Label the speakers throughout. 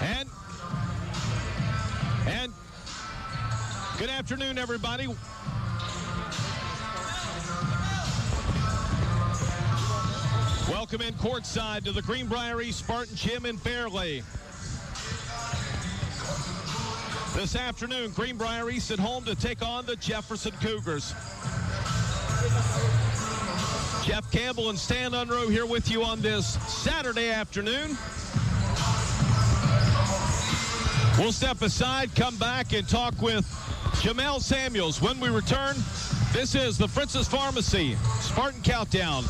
Speaker 1: And good afternoon, everybody. Welcome in courtside to the Greenbrier Spartan Gym in Fairleigh. This afternoon, Greenbrier East at home to take on the Jefferson Cougars. Jeff Campbell and Stan Unruh here with you on this Saturday afternoon. We'll step aside, come back, and talk with Jamel Samuels. When we return, this is the Fritz's Pharmacy Spartan Countdown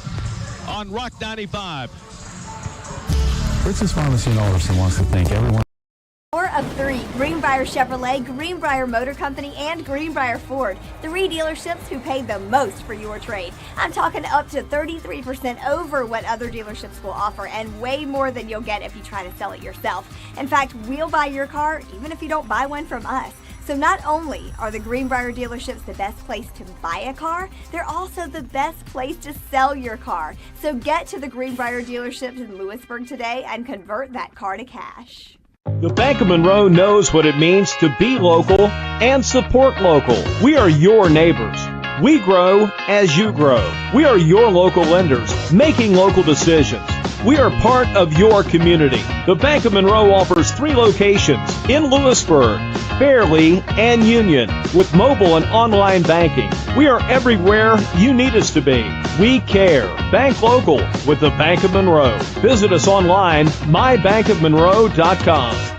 Speaker 1: on Rock 95.
Speaker 2: Fritz's Pharmacy in Alderson wants to thank everyone.
Speaker 3: 4 of 3, Greenbrier Chevrolet, Greenbrier Motor Company, and Greenbrier Ford. 3 dealerships who pay the most for your trade. I'm talking up to 33% over what other dealerships will offer, and way more than you'll get if you try to sell it yourself. In fact, we'll buy your car even if you don't buy one from us. So not only are the Greenbrier dealerships the best place to buy a car, they're also the best place to sell your car. So get to the Greenbrier dealerships in Lewisburg today and convert that car to cash.
Speaker 4: The Bank of Monroe knows what it means to be local and support local. We are your neighbors. We grow as you grow. We are your local lenders, making local decisions. We are part of your community. The Bank of Monroe offers 3 locations in Lewisburg, Fairleigh, and Union with mobile and online banking. We are everywhere you need us to be. We care. Bank local with the Bank of Monroe. Visit us online, mybankofmonroe.com.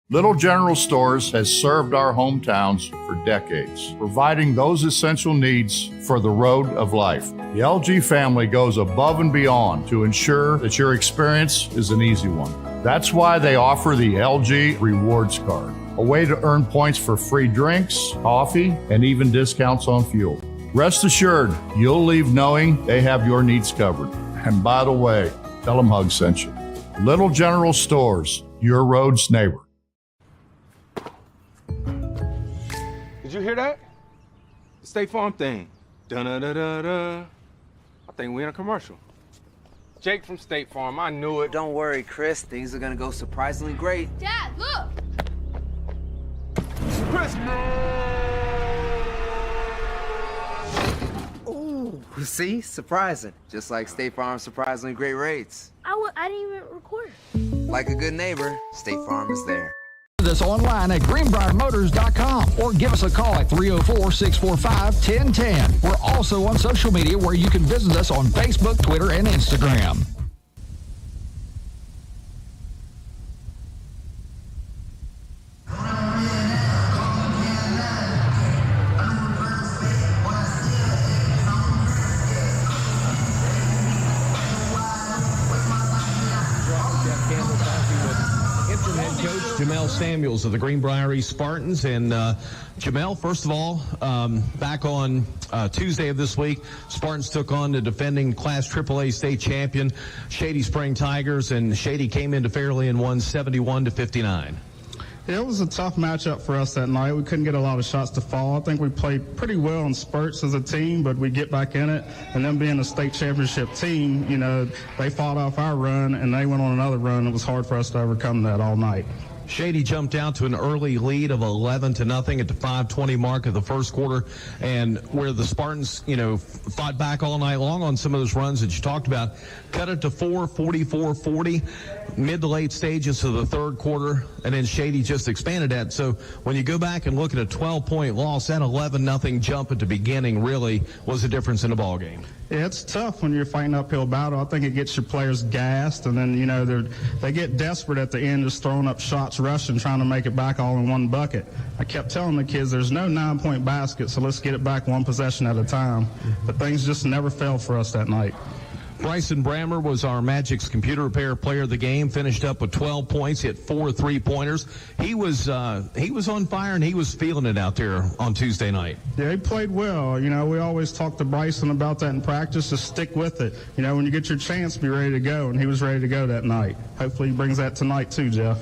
Speaker 5: Little General Stores has served our hometowns for decades, providing those essential needs for the road of life. The LG family goes above and beyond to ensure that your experience is an easy one. That's why they offer the LG Rewards Card, a way to earn points for free drinks, coffee, and even discounts on fuel. Rest assured, you'll leave knowing they have your needs covered. And by the way, tell them Hug sent you. Little General Stores, your road's neighbor.
Speaker 6: Did you hear that? The State Farm thing. Da-da-da-da-da. I think we're in a commercial. Jake from State Farm, I knew it.
Speaker 7: Don't worry, Chris. Things are gonna go surprisingly great.
Speaker 8: Dad, look!
Speaker 6: Chris!
Speaker 7: Ooh, see? Surprising. Just like State Farm's surprisingly great rates.
Speaker 8: I didn't even record.
Speaker 7: Like a good neighbor, State Farm is there.
Speaker 9: Visit us online at greenbriermotors.com or give us a call at 304-645-1010. We're also on social media where you can visit us on Facebook, Twitter, and Instagram.
Speaker 1: Jamel Samuels of the Greenbrier Spartans. And Jamel, first of all, back on Tuesday of this week, Spartans took on the defending Class AAA state champion, Shady Spring Tigers, and Shady came into Fairleigh and won 71-59.
Speaker 10: Yeah, it was a tough matchup for us that night. We couldn't get a lot of shots to fall. I think we played pretty well in spurts as a team, but we get back in it. And them being a state championship team, you know, they fought off our run, and they went on another run. It was hard for us to overcome that all night.
Speaker 1: Shady jumped out to an early lead of 11-0 at the 5:20 mark of the first quarter, and where the Spartans, you know, fought back all night long on some of those runs that you talked about, cut it to 44-40 mid to late stages of the third quarter, and then Shady just expanded that. So when you go back and look at a 12-point loss, that 11-0 jump at the beginning really was a difference in the ball game.
Speaker 10: Yeah, it's tough when you're fighting uphill battle. I think it gets your players gassed, and then, you know, they get desperate at the end, just throwing up shots, rushing, trying to make it back all in one bucket. I kept telling the kids there's no 9-point basket, so let's get it back one possession at a time. But things just never fell for us that night.
Speaker 1: Bryson Brammer was our Magic's computer repair player of the game, finished up with 12 points, hit 4 3-pointers. He was on fire, and he was feeling it out there on Tuesday night.
Speaker 10: Yeah, he played well. You know, we always talk to Bryson about that in practice, just stick with it. You know, when you get your chance, be ready to go, and he was ready to go that night. Hopefully he brings that tonight too, Jeff.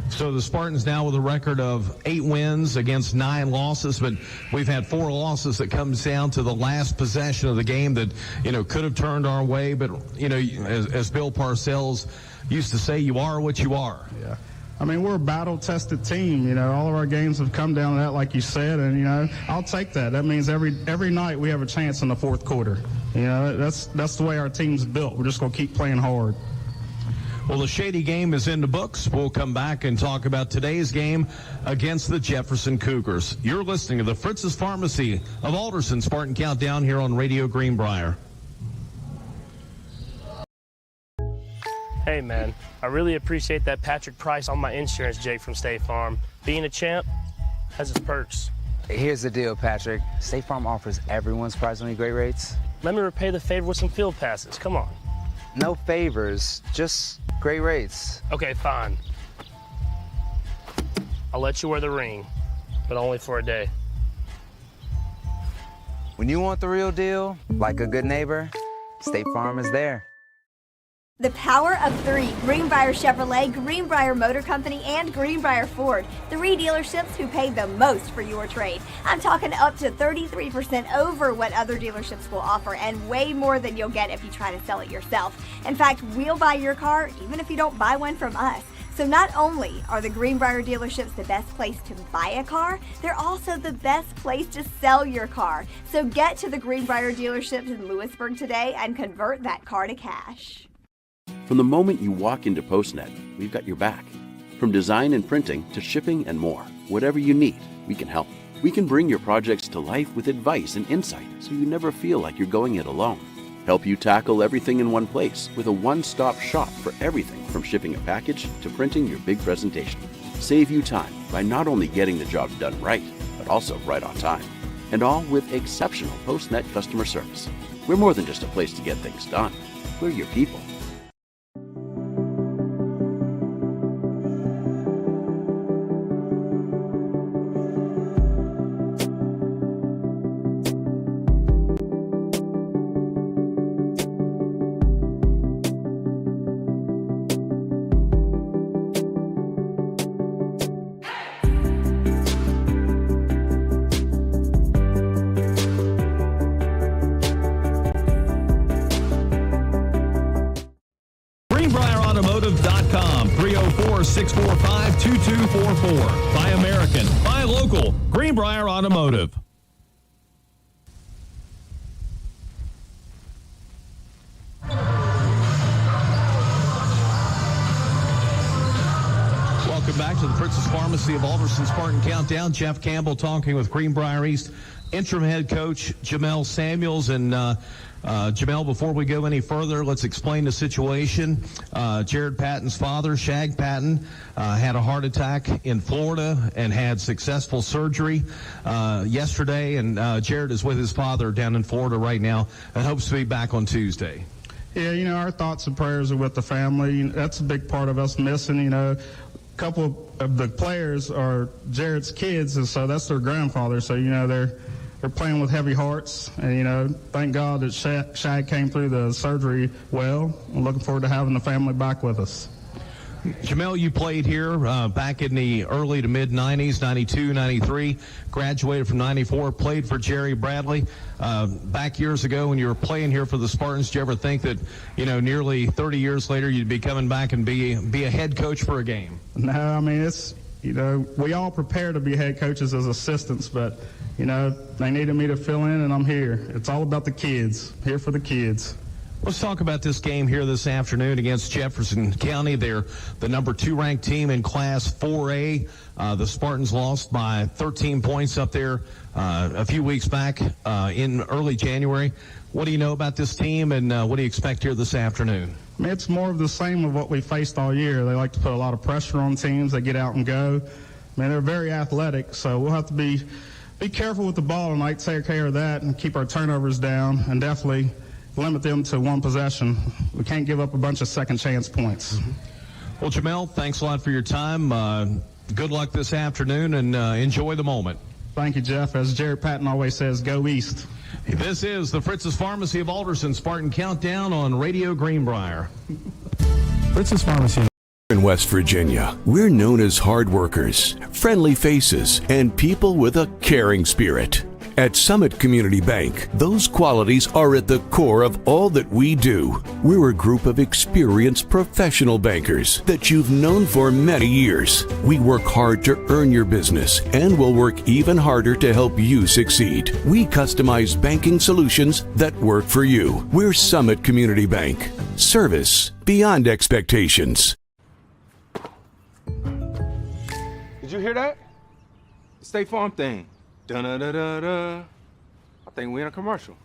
Speaker 1: So the Spartans now with a record of 8 wins against 9 losses, but we've had 4 losses that comes down to the last possession of the game that, you know, could have turned our way. But, you know, as Bill Parcells used to say, you are what you are.
Speaker 10: Yeah. I mean, we're a battle-tested team. You know, all of our games have come down to that, like you said, and, you know, I'll take that. That means every night we have a chance in the fourth quarter. You know, that's the way our team's built. We're just going to keep playing hard.
Speaker 1: Well, the Shady game is in the books. We'll come back and talk about today's game against the Jefferson Cougars. You're listening to the Fritz's Pharmacy of Alderson Spartan Countdown here on Radio Greenbrier.
Speaker 11: Hey, man, I really appreciate that Patrick price on my insurance, Jake from State Farm. Being a champ has its perks.
Speaker 7: Here's the deal, Patrick. State Farm offers everyone surprisingly great rates.
Speaker 11: Let me repay the favor with some field passes. Come on.
Speaker 7: No favors, just great rates.
Speaker 11: Okay, fine. I'll let you wear the ring, but only for a day.
Speaker 7: When you want the real deal, like a good neighbor, State Farm is there.
Speaker 3: The power of three: Greenbrier Chevrolet, Greenbrier Motor Company, and Greenbrier Ford. Three dealerships who pay the most for your trade. I'm talking up to 33% over what other dealerships will offer, and way more than you'll get if you try to sell it yourself. In fact, we'll buy your car even if you don't buy one from us. So not only are the Greenbrier dealerships the best place to buy a car, they're also the best place to sell your car. So get to the Greenbrier dealerships in Lewisburg today and convert that car to cash.
Speaker 12: From the moment you walk into PostNet, we've got your back. From design and printing to shipping and more, whatever you need, we can help. We can bring your projects to life with advice and insight so you never feel like you're going it alone. Help you tackle everything in one place with a one-stop shop for everything from shipping a package to printing your big presentation. Save you time by not only getting the job done right, but also right on time. And all with exceptional PostNet customer service. We're more than just a place to get things done. We're your people.
Speaker 1: AUTOMOTIVE.com, 304-645-2244. Buy American, buy local, Greenbrier Automotive. Welcome back to the Fritz's Pharmacy of Alderson Spartan Countdown. Jeff Campbell talking with Greenbrier East interim head coach Jamel Samuels. And Jamel, before we go any further, let's explain the situation. Jared Patton's father, Shag Patton, had a heart attack in Florida and had successful surgery yesterday. And Jared is with his father down in Florida right now and hopes to be back on Tuesday.
Speaker 10: Yeah, you know, our thoughts and prayers are with the family. That's a big part of us missing, you know. A couple of the players are Jared's kids, and so that's their grandfather. So, you know, they're playing with heavy hearts. And, you know, thank God that Shag came through the surgery well. I'm looking forward to having the family back with us.
Speaker 1: Jamel, you played here back in the early to mid-90s, 92, 93, graduated from 94, played for Jerry Bradley. Back years ago when you were playing here for the Spartans, did you ever think that, you know, nearly 30 years later you'd be coming back and be a head coach for a game?
Speaker 10: No, I mean, it's, you know, we all prepare to be head coaches as assistants, but, you know, they needed me to fill in, and I'm here. It's all about the kids, here for the kids.
Speaker 1: Let's talk about this game here this afternoon against Jefferson County. They're the number 2 ranked team in Class 4A. The Spartans lost by 13 points up there a few weeks back in early January. What do you know about this team, and what do you expect here this afternoon?
Speaker 10: I mean, it's more of the same of what we faced all year. They like to put a lot of pressure on teams. They get out and go. I mean, they're very athletic, so we'll have to be careful with the ball tonight, take care of that, and keep our turnovers down, and definitely limit them to one possession. We can't give up a bunch of second chance points.
Speaker 1: Well, Jamel, thanks a lot for your time. Good luck this afternoon, and enjoy the moment.
Speaker 10: Thank you, Jeff. As Jared Patton always says, go East.
Speaker 1: This is the Fritz's Pharmacy of Alderson Spartan Countdown on Radio Greenbrier.
Speaker 2: Fritz's Pharmacy.
Speaker 13: In West Virginia, we're known as hard workers, friendly faces, and people with a caring spirit. At Summit Community Bank, those qualities are at the core of all that we do. We're a group of experienced professional bankers that you've known for many years. We work hard to earn your business and will work even harder to help you succeed. We customize banking solutions that work for you. We're Summit Community Bank. Service beyond expectations.
Speaker 6: Did you hear that? The State Farm thing. Dun-da-da-da-da. I think we're in a commercial.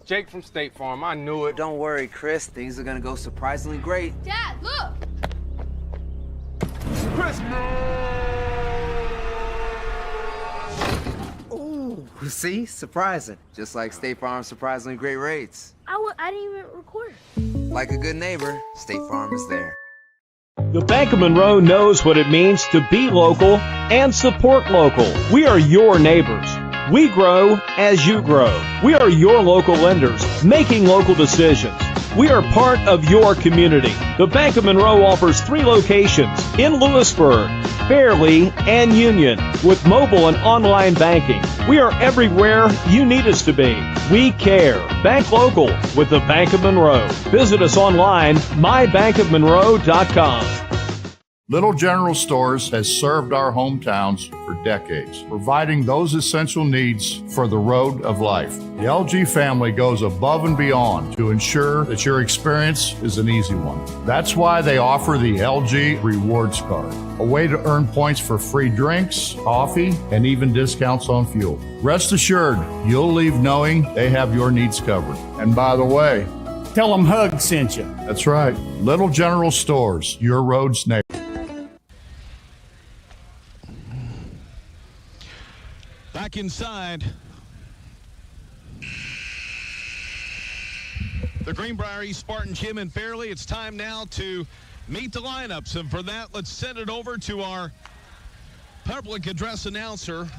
Speaker 6: Jake from State Farm, I knew it.
Speaker 7: Don't worry, Chris. Things are gonna go surprisingly great.
Speaker 8: Dad, look!
Speaker 6: Chris!
Speaker 7: Ooh, see? Surprising. Just like State Farm's surprisingly great rates.
Speaker 8: I didn't even record.
Speaker 7: Like a good neighbor, State Farm is there.
Speaker 4: The Bank of Monroe knows what it means to be local and support local. We are your neighbors. We grow as you grow. We are your local lenders, making local decisions. We are part of your community. The Bank of Monroe offers 3 locations in Lewisburg, Fairleigh, and Union with mobile and online banking. We are everywhere you need us to be. We care. Bank local with the Bank of Monroe. Visit us online, mybankofmonroe.com.
Speaker 5: Little General Stores has served our hometowns for decades, providing those essential needs for the road of life. The LG family goes above and beyond to ensure that your experience is an easy one. That's why they offer the LG Rewards Card, a way to earn points for free drinks, coffee, and even discounts on fuel. Rest assured, you'll leave knowing they have your needs covered. And by the way,
Speaker 14: tell them Hug sent you.
Speaker 5: That's right. Little General Stores, your road's neighbor.
Speaker 1: Back inside the Greenbrier East Spartan Gym in Fairleigh, it's time now to meet the lineups. And for that, let's send it over to our public address announcer,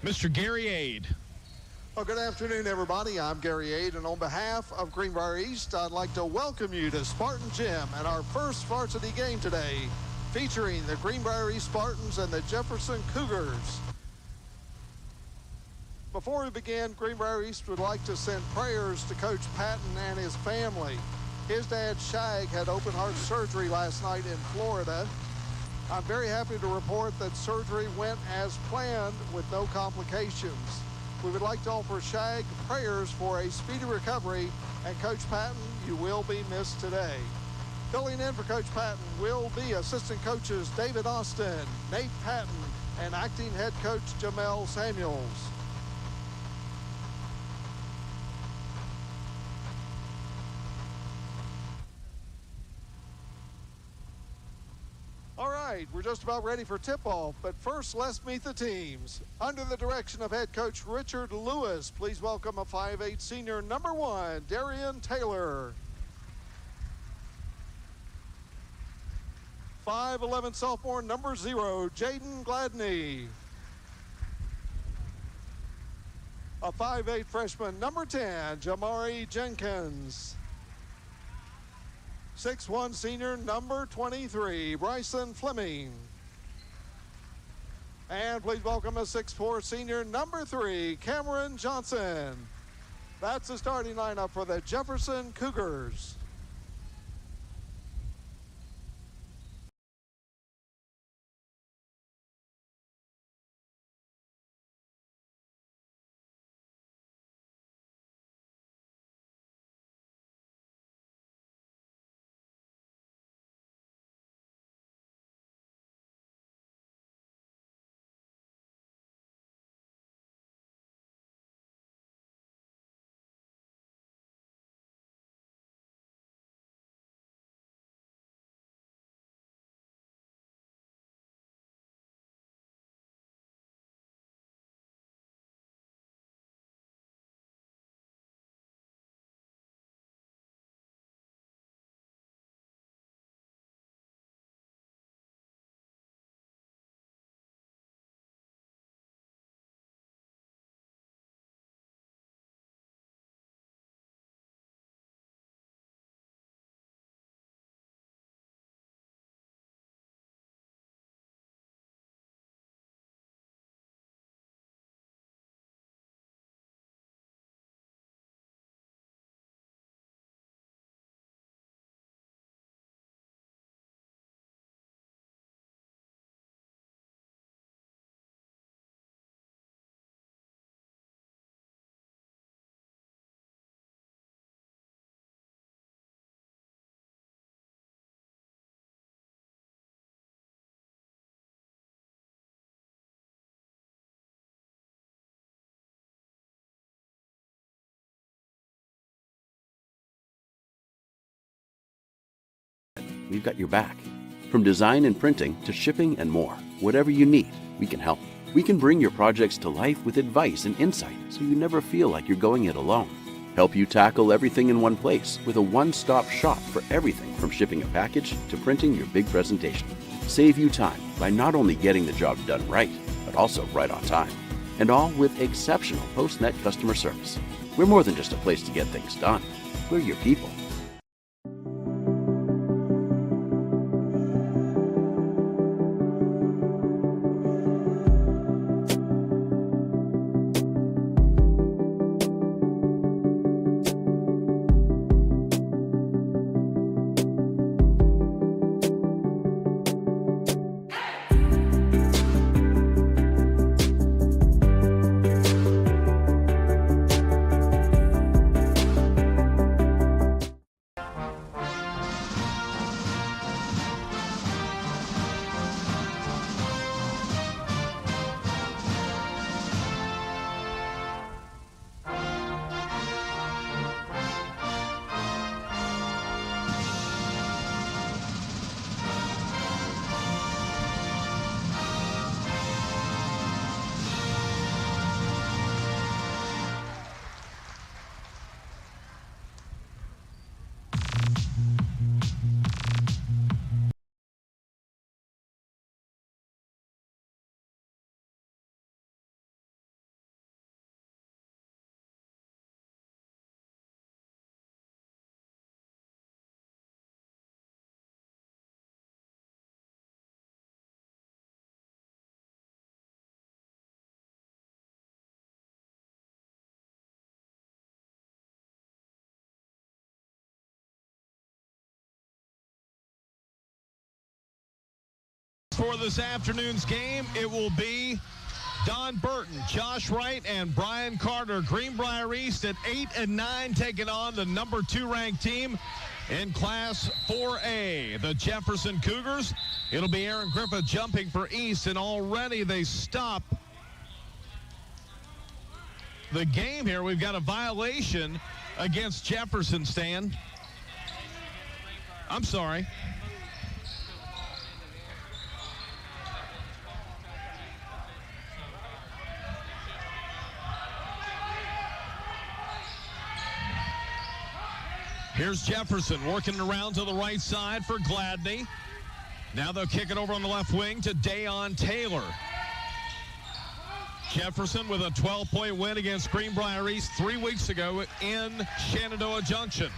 Speaker 1: Mr. Gary Aid.
Speaker 15: Well, good afternoon, everybody. I'm Gary Aid, and on behalf of Greenbrier East, I'd like to welcome you to Spartan Gym and our first varsity game today, featuring the Greenbrier East Spartans and the Jefferson Cougars. Before we begin, Greenbrier East would like to send prayers to Coach Patton and his family. His dad, Shag, had open heart surgery last night in Florida. I'm very happy to report that surgery went as planned with no complications. We would like to offer Shag prayers for a speedy recovery, and Coach Patton, you will be missed today. Filling in for Coach Patton will be assistant coaches David Austin, Nate Patton, and acting head coach Jamel Samuels. All right, we're just about ready for tip-off, but first let's meet the teams. Under the direction of head coach Richard Lewis, please welcome a 5'8" senior number 1, Darian Taylor. 5'11" sophomore number 0, Jaden Gladney. A 5'8" freshman number 10, Jamari Jenkins. 6'1" senior number 23, Bryson Fleming. And please welcome a 6'4" senior number 3, Cameron Johnson. That's the starting lineup for the Jefferson Cougars.
Speaker 12: we've got your back. From design and printing to shipping and more, whatever you need, we can help. We can bring your projects to life with advice and insight so you never feel like you're going it alone. Help you tackle everything in one place with a one-stop shop for everything from shipping a package to printing your big presentation. Save you time by not only getting the job done right, but also right on time. And all with exceptional PostNet customer service. We're more than just a place to get things done. We're your people.
Speaker 1: For this afternoon's game, it will be Don Burton, Josh Wright, and Brian Carter. Greenbrier East at 8 and 9 taking on the number 2 ranked team in Class 4A, the Jefferson Cougars. It'll be Aaron Griffith jumping for East, and already they stop the game here. We've got a violation against Jefferson, Stan. I'm sorry. Here's Jefferson working around to the right side for Gladney. Now they'll kick it over on the left wing to Dayon Taylor. Jefferson with a 12-point win against Greenbrier East 3 weeks ago in Shenandoah Junction.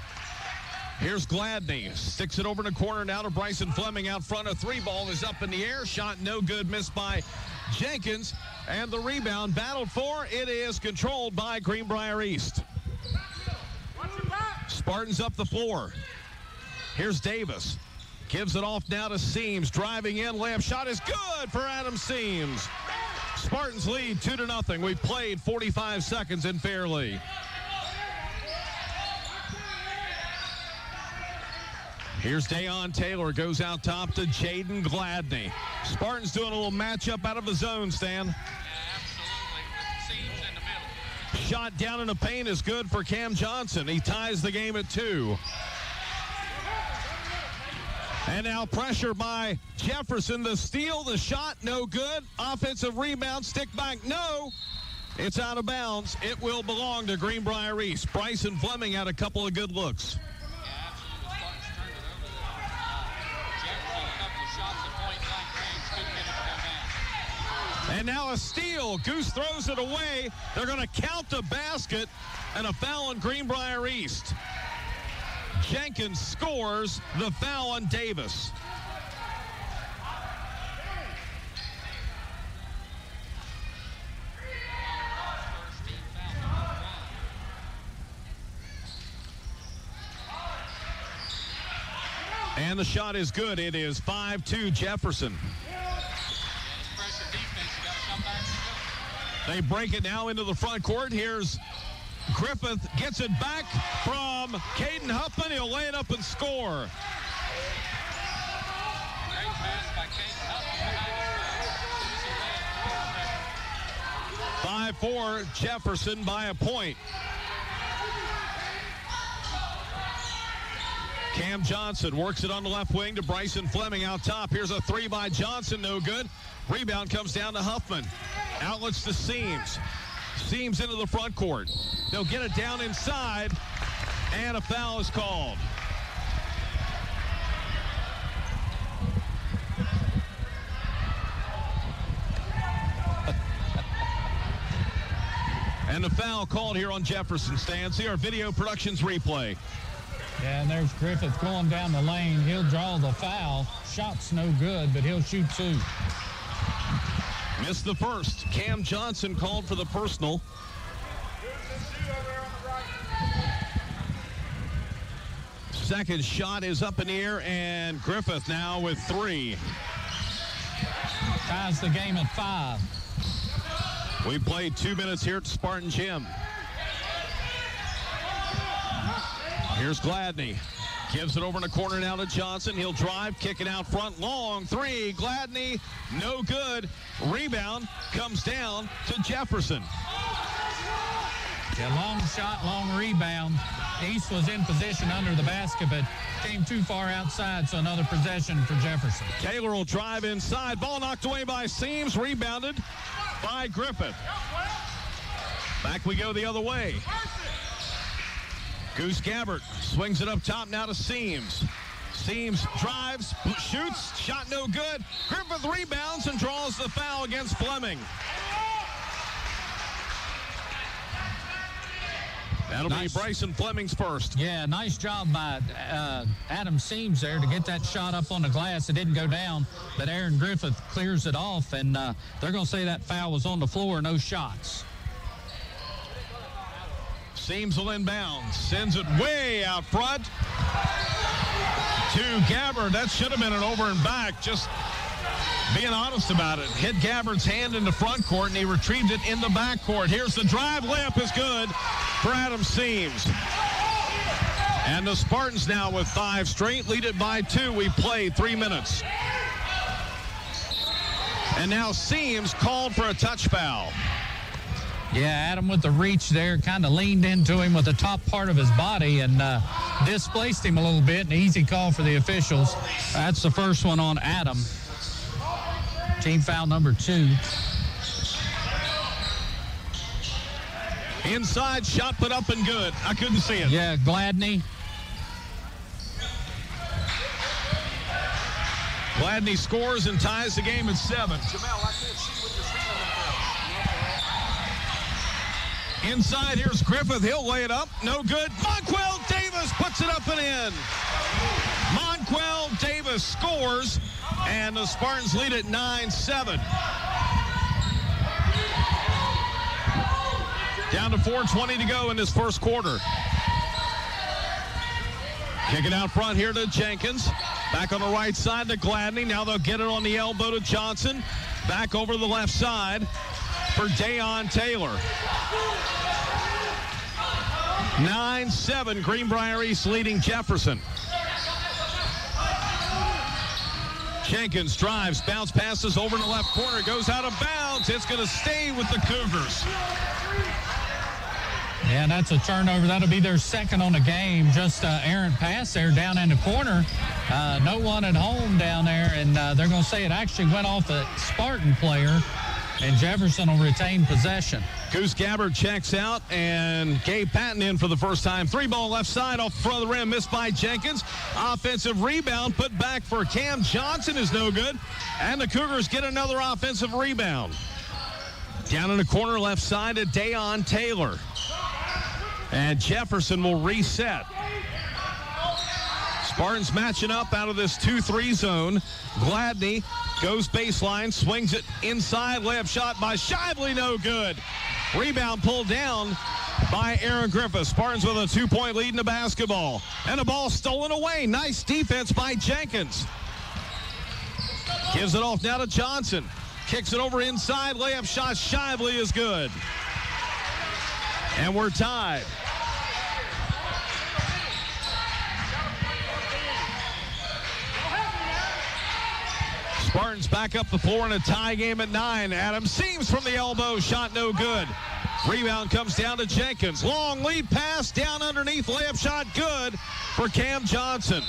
Speaker 1: Here's Gladney. Sticks it over in the corner now to Bryson Fleming out front. A 3-ball is up in the air. Shot no good. Missed by Jenkins. And the rebound battled for. It is controlled by Greenbrier East. Spartans up the floor. Here's Davis. Gives it off now to Seams. Driving in. Layup shot is good for Adam Seams. Spartans lead 2-0. We've played 45 seconds in Fairleigh. Here's Dayon Taylor. Goes out top to Jaden Gladney. Spartans doing a little matchup out of the zone, Stan. Shot down in the paint is good for Cam Johnson. He ties the game at 2. And now pressure by Jefferson. The steal, the shot, no good. Offensive rebound, stick back, no. It's out of bounds. It will belong to Greenbrier East. Bryson Fleming had a couple of good looks. And now a steal. Goose throws it away. They're going to count the basket and a foul on Greenbrier East. Jenkins scores the foul on Davis. And the shot is good. It is 5-2 Jefferson. They break it now into the front court. Here's Griffith, gets it back from Caden Huffman. He'll lay it up and score.
Speaker 16: Great pass by Caden Huffman.
Speaker 1: 5-4 Jefferson by a point. Cam Johnson works it on the left wing to Bryson Fleming out top. Here's a three by Johnson, no good. Rebound comes down to Huffman. Outlets to Seams. Seams into the front court. They'll get it down inside, and a foul is called. And the foul called here on Jefferson. Stan, see our video productions replay.
Speaker 9: Yeah, and there's Griffith going down the lane. He'll draw the foul. Shot's no good, but he'll shoot two.
Speaker 1: Missed the first. Cam Johnson called for the personal. Second shot is up in the air, and Griffith now with three.
Speaker 9: Ties the game at 5.
Speaker 1: We played 2 minutes here at the Spartan Gym. Here's Gladney. Gives it over in the corner now to Johnson. He'll drive, kick it out front, long three. Gladney, no good. Rebound comes down to Jefferson.
Speaker 9: Yeah, long shot, long rebound. East was in position under the basket, but came too far outside, so another possession for Jefferson.
Speaker 1: Taylor will drive inside. Ball knocked away by Seams, rebounded by Griffith. Back we go the other way. Goose Gabbert swings it up top now to Seams. Seams drives, shoots, shot no good. Griffith rebounds and draws the foul against Fleming. That'll be Bryson Fleming's first.
Speaker 9: Yeah, nice job by Adam Seams there to get that shot up on the glass. It didn't go down, but Aaron Griffith clears it off, and they're going to say that foul was on the floor, no shots.
Speaker 1: Seams will inbound, sends it way out front to Gabbard. That should have been an over and back, just being honest about it. Hit Gabbard's hand in the front court, and he retrieved it in the back court. Here's the drive, layup is good for Adam Seams. And the Spartans now with 5 straight, lead it by 2. We played 3 minutes. And now Seams called for a touch foul.
Speaker 9: Yeah, Adam with the reach there, kind of leaned into him with the top part of his body and displaced him a little bit. An easy call for the officials. That's the first one on Adam. Team foul number 2.
Speaker 1: Inside, shot put up and good. I couldn't see it.
Speaker 9: Yeah, Gladney.
Speaker 1: Gladney scores and ties the game at 7. Inside, here's Griffith. He'll lay it up. No good. Monquel Davis puts it up and in. Monquel Davis scores, and the Spartans lead at 9-7. Down to 4:20 to go in this first quarter. Kick it out front here to Jenkins. Back on the right side to Gladney. Now they'll get it on the elbow to Johnson. Back over to the left side for Dayon Taylor. 9-7, Greenbrier East leading Jefferson. Jenkins drives, bounce passes over in the left corner, goes out of bounds. It's going to stay with the Cougars.
Speaker 9: Yeah, and that's a turnover. That'll be their second on the game. Just errant pass there down in the corner. No one at home down there, and they're going to say it actually went off a Spartan player, and Jefferson will retain possession.
Speaker 1: Goose Gabbard checks out, and Gabe Patton in for the first time. 3-ball left side off front of the rim, missed by Jenkins. Offensive rebound put back for Cam Johnson is no good, and the Cougars get another offensive rebound. Down in the corner left side to Dayon Taylor. And Jefferson will reset. Spartans matching up out of this 2-3 zone. Gladney goes baseline, swings it inside. Layup shot by Shively, no good. Rebound pulled down by Aaron Griffith. Spartans with a 2-point lead in the basketball. And the ball stolen away. Nice defense by Jenkins. Gives it off now to Johnson. Kicks it over inside. Layup shot, Shively is good. And we're tied. Spartans back up the floor in a tie game at 9. Adam Seams from the elbow, shot no good. Rebound comes down to Jenkins. Long lead pass down underneath. Layup shot good for Cam Johnson.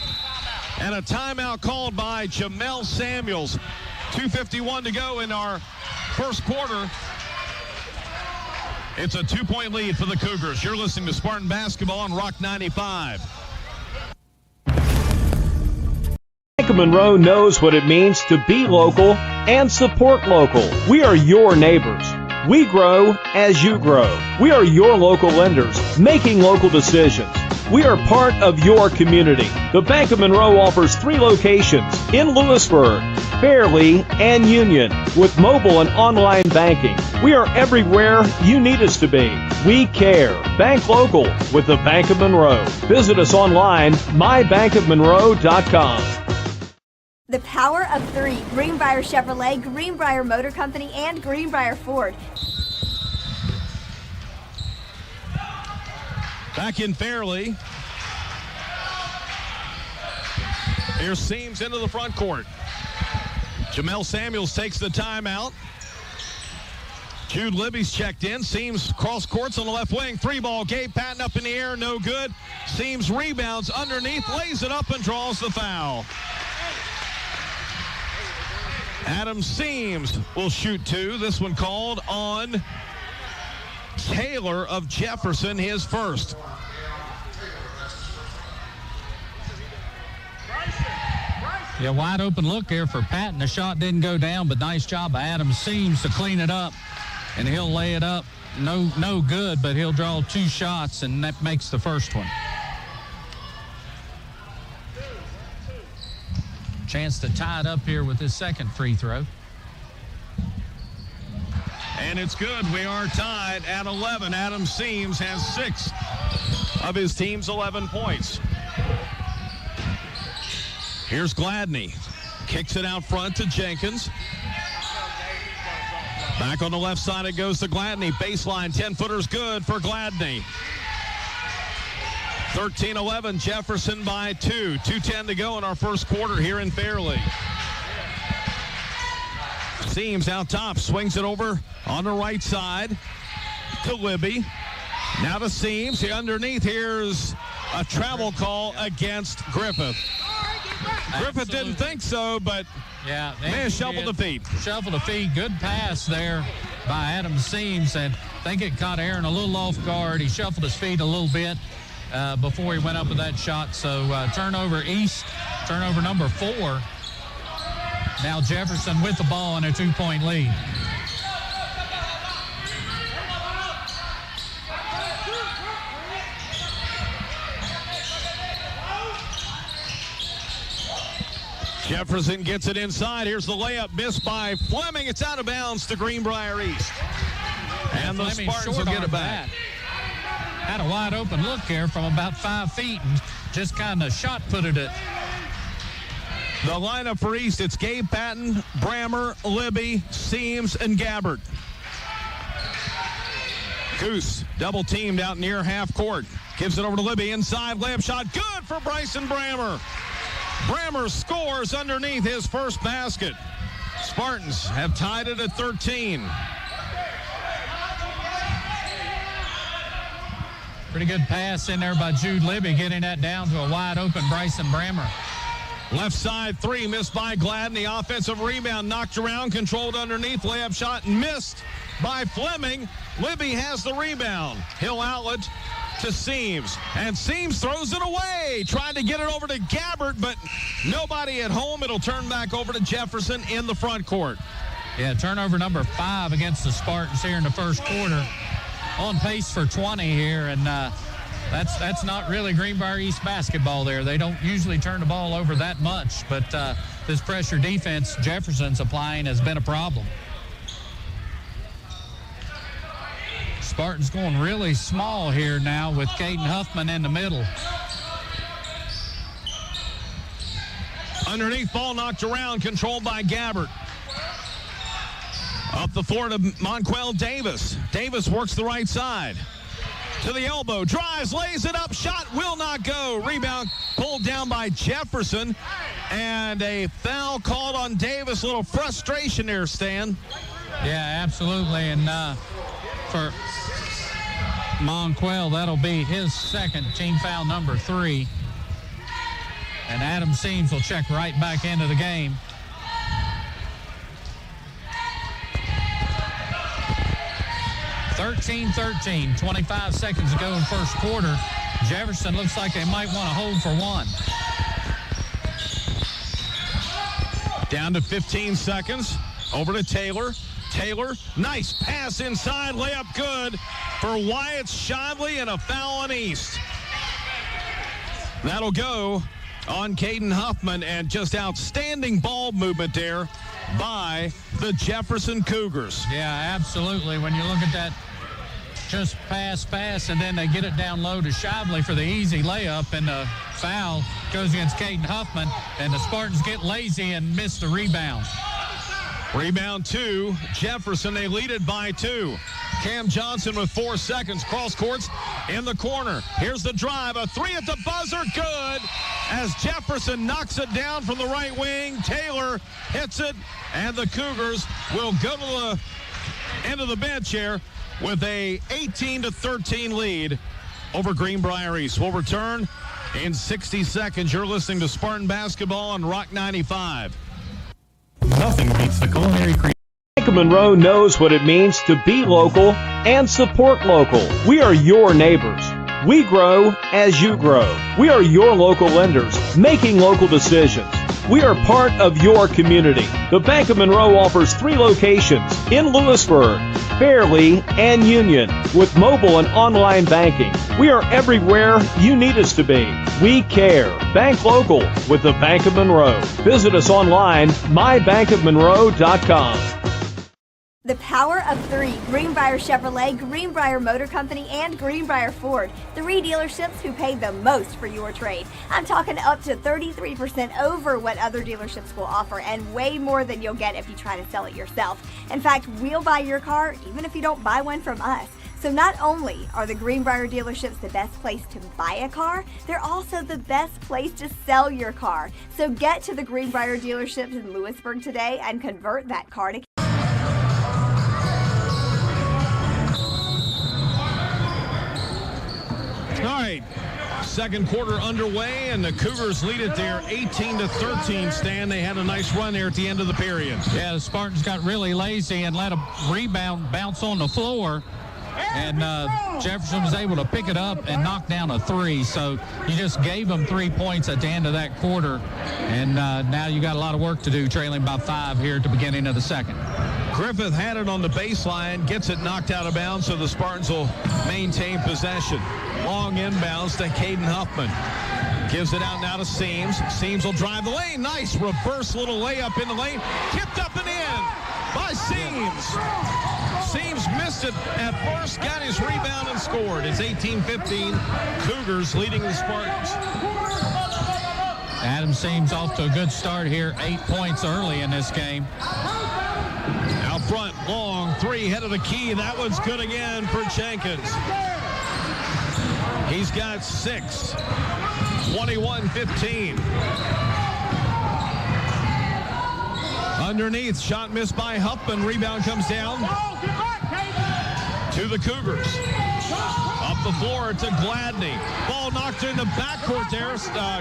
Speaker 1: And a timeout called by Jamel Samuels. 2:51 to go in our first quarter. It's a 2-point lead for the Cougars. You're listening to Spartan Basketball on Rock 95.
Speaker 4: Bank of Monroe knows what it means to be local and support local. We are your neighbors. We grow as you grow. We are your local lenders, making local decisions. We are part of your community. The Bank of Monroe offers 3 locations in Lewisburg, Fairleigh, and Union with mobile and online banking. We are everywhere you need us to be. We care. Bank local with the Bank of Monroe. Visit us online, mybankofmonroe.com.
Speaker 3: The power of 3. Greenbrier Chevrolet, Greenbrier Motor Company, and Greenbrier Ford.
Speaker 1: Back in Fairleigh. Here's Seams into the front court. Jamel Samuels takes the timeout. Jude Libby's checked in. Seams cross courts on the left wing. 3-ball. Gabe Patton up in the air. No good. Seams rebounds underneath. Lays it up and draws the foul. Adam Seams will shoot 2. This one called on Taylor of Jefferson, his first.
Speaker 9: Yeah, wide open look here for Patton. The shot didn't go down, but nice job by Adam Seams to clean it up. And he'll lay it up. No good, but he'll draw 2 shots, and that makes the first one. Chance to tie it up here with his second free throw.
Speaker 1: And it's good. We are tied at 11. Adam Seams has 6 of his team's 11 points. Here's Gladney. Kicks it out front to Jenkins. Back on the left side it goes to Gladney. Baseline 10-footer's good for Gladney. 13-11, Jefferson by 2. 2:10 to go in our first quarter here in Fairleigh. Seams out top, swings it over on the right side to Libby. Now to Seams. Underneath, here's a travel call against Griffith. Griffith didn't think so, but
Speaker 9: yeah,
Speaker 1: man, shuffle the feet.
Speaker 9: Shuffle the feet. Good pass there by Adam Seams, and I think it caught Aaron a little off guard. He shuffled his feet a little bit before he went up with that shot. So turnover East, turnover number 4. Now Jefferson with the ball and a 2-point lead.
Speaker 1: Jefferson gets it inside. Here's the layup missed by Fleming. It's out of bounds to Greenbrier East. And the Spartans will get it back.
Speaker 9: Had a wide open look here from about 5 feet and just kind of shot putted it.
Speaker 1: The lineup for East, it's Gabe Patton, Brammer, Libby, Seams, and Gabbard. Goose double teamed out near half court. Gives it over to Libby inside. Layup shot good for Bryson Brammer. Brammer scores underneath his first basket. Spartans have tied it at 13.
Speaker 9: Pretty good pass in there by Jude Libby, getting that down to a wide open Bryson Brammer.
Speaker 1: Left side 3 missed by Gladney. Offensive rebound knocked around, controlled underneath. Layup shot missed by Fleming. Libby has the rebound. Hill outlet to Seams. And Seams throws it away. Trying to get it over to Gabbard, but nobody at home. It'll turn back over to Jefferson in the front court.
Speaker 9: Yeah, turnover number 5 against the Spartans here in the first quarter. On pace for 20 here, and that's not really Greenbrier East basketball there. They don't usually turn the ball over that much, but this pressure defense Jefferson's applying has been a problem. Spartans going really small here now with Caden Huffman in the middle.
Speaker 1: Underneath, ball knocked around, controlled by Gabbard. Up the floor to Monquel Davis. Davis works the right side. To the elbow, drives, lays it up, shot will not go. Rebound pulled down by Jefferson. And a foul called on Davis. A little frustration there, Stan.
Speaker 9: Yeah, absolutely. And for Monquel. That'll be his second, team foul number 3. And Adam Seams will check right back into the game. (13-13), 25 seconds to go in first quarter. Jefferson looks like they might want to hold for one.
Speaker 1: Down to 15 seconds. Over to Taylor. Taylor, nice pass inside, layup good for Wyatt Shively, and a foul on East. That'll go on Caden Huffman, and just outstanding ball movement there by the Jefferson Cougars.
Speaker 9: Yeah, absolutely. When you look at that, just pass, and then they get it down low to Shively for the easy layup, and the foul goes against Caden Huffman, and the Spartans get lazy and miss the rebound.
Speaker 1: Rebound 2, Jefferson. They lead it by 2. Cam Johnson with 4 seconds. Cross courts in the corner. Here's the drive. A 3 at the buzzer. Good. As Jefferson knocks it down from the right wing. Taylor hits it. And the Cougars will go to the end of the bench here with a 18-13 lead over Greenbrier East. We'll return in 60 seconds. You're listening to Spartan Basketball on Rock 95.
Speaker 2: Nothing beats the culinary cream.
Speaker 4: Bank of Monroe knows what it means to be local and support local. We are your neighbors. We grow as you grow. We are your local lenders, making local decisions. We are part of your community. The Bank of Monroe offers 3 locations in Lewisburg, Fairleigh, and Union with mobile and online banking. We are everywhere you need us to be. We care. Bank local with the Bank of Monroe. Visit us online, mybankofmonroe.com.
Speaker 3: The power of 3. Greenbrier Chevrolet, Greenbrier Motor Company, and Greenbrier Ford. 3 dealerships who pay the most for your trade. I'm talking up to 33% over what other dealerships will offer, and way more than you'll get if you try to sell it yourself. In fact, we'll buy your car even if you don't buy one from us. So not only are the Greenbrier dealerships the best place to buy a car, they're also the best place to sell your car. So get to the Greenbrier dealerships in Lewisburg today and convert that car to
Speaker 1: All right, second quarter underway, and the Cougars lead it there 18-13. Stan, they had a nice run there at the end of the period.
Speaker 9: Yeah, the Spartans got really lazy and let a rebound bounce on the floor. And Jefferson was able to pick it up and knock down a 3. So you just gave them 3 points at the end of that quarter. And now you got a lot of work to do, trailing by 5 here at the beginning of the second.
Speaker 1: Griffith had it on the baseline, gets it knocked out of bounds, so the Spartans will maintain possession. Long inbounds to Caden Huffman. Gives it out now to Seams. Seams will drive the lane. Nice reverse little layup in the lane. Tipped up and in by Seams. Seams missed it at first, got his rebound and scored. It's 18-15. Cougars leading the Spartans.
Speaker 9: Adam Seams off to a good start here. 8 points early in this game.
Speaker 1: Out front, long 3, head of the key. That one's good again for Jenkins. He's got 6. 21-15. Underneath, shot missed by Huffman. Rebound comes down to the Cougars. Up the floor to Gladney. Ball knocked in the backcourt there.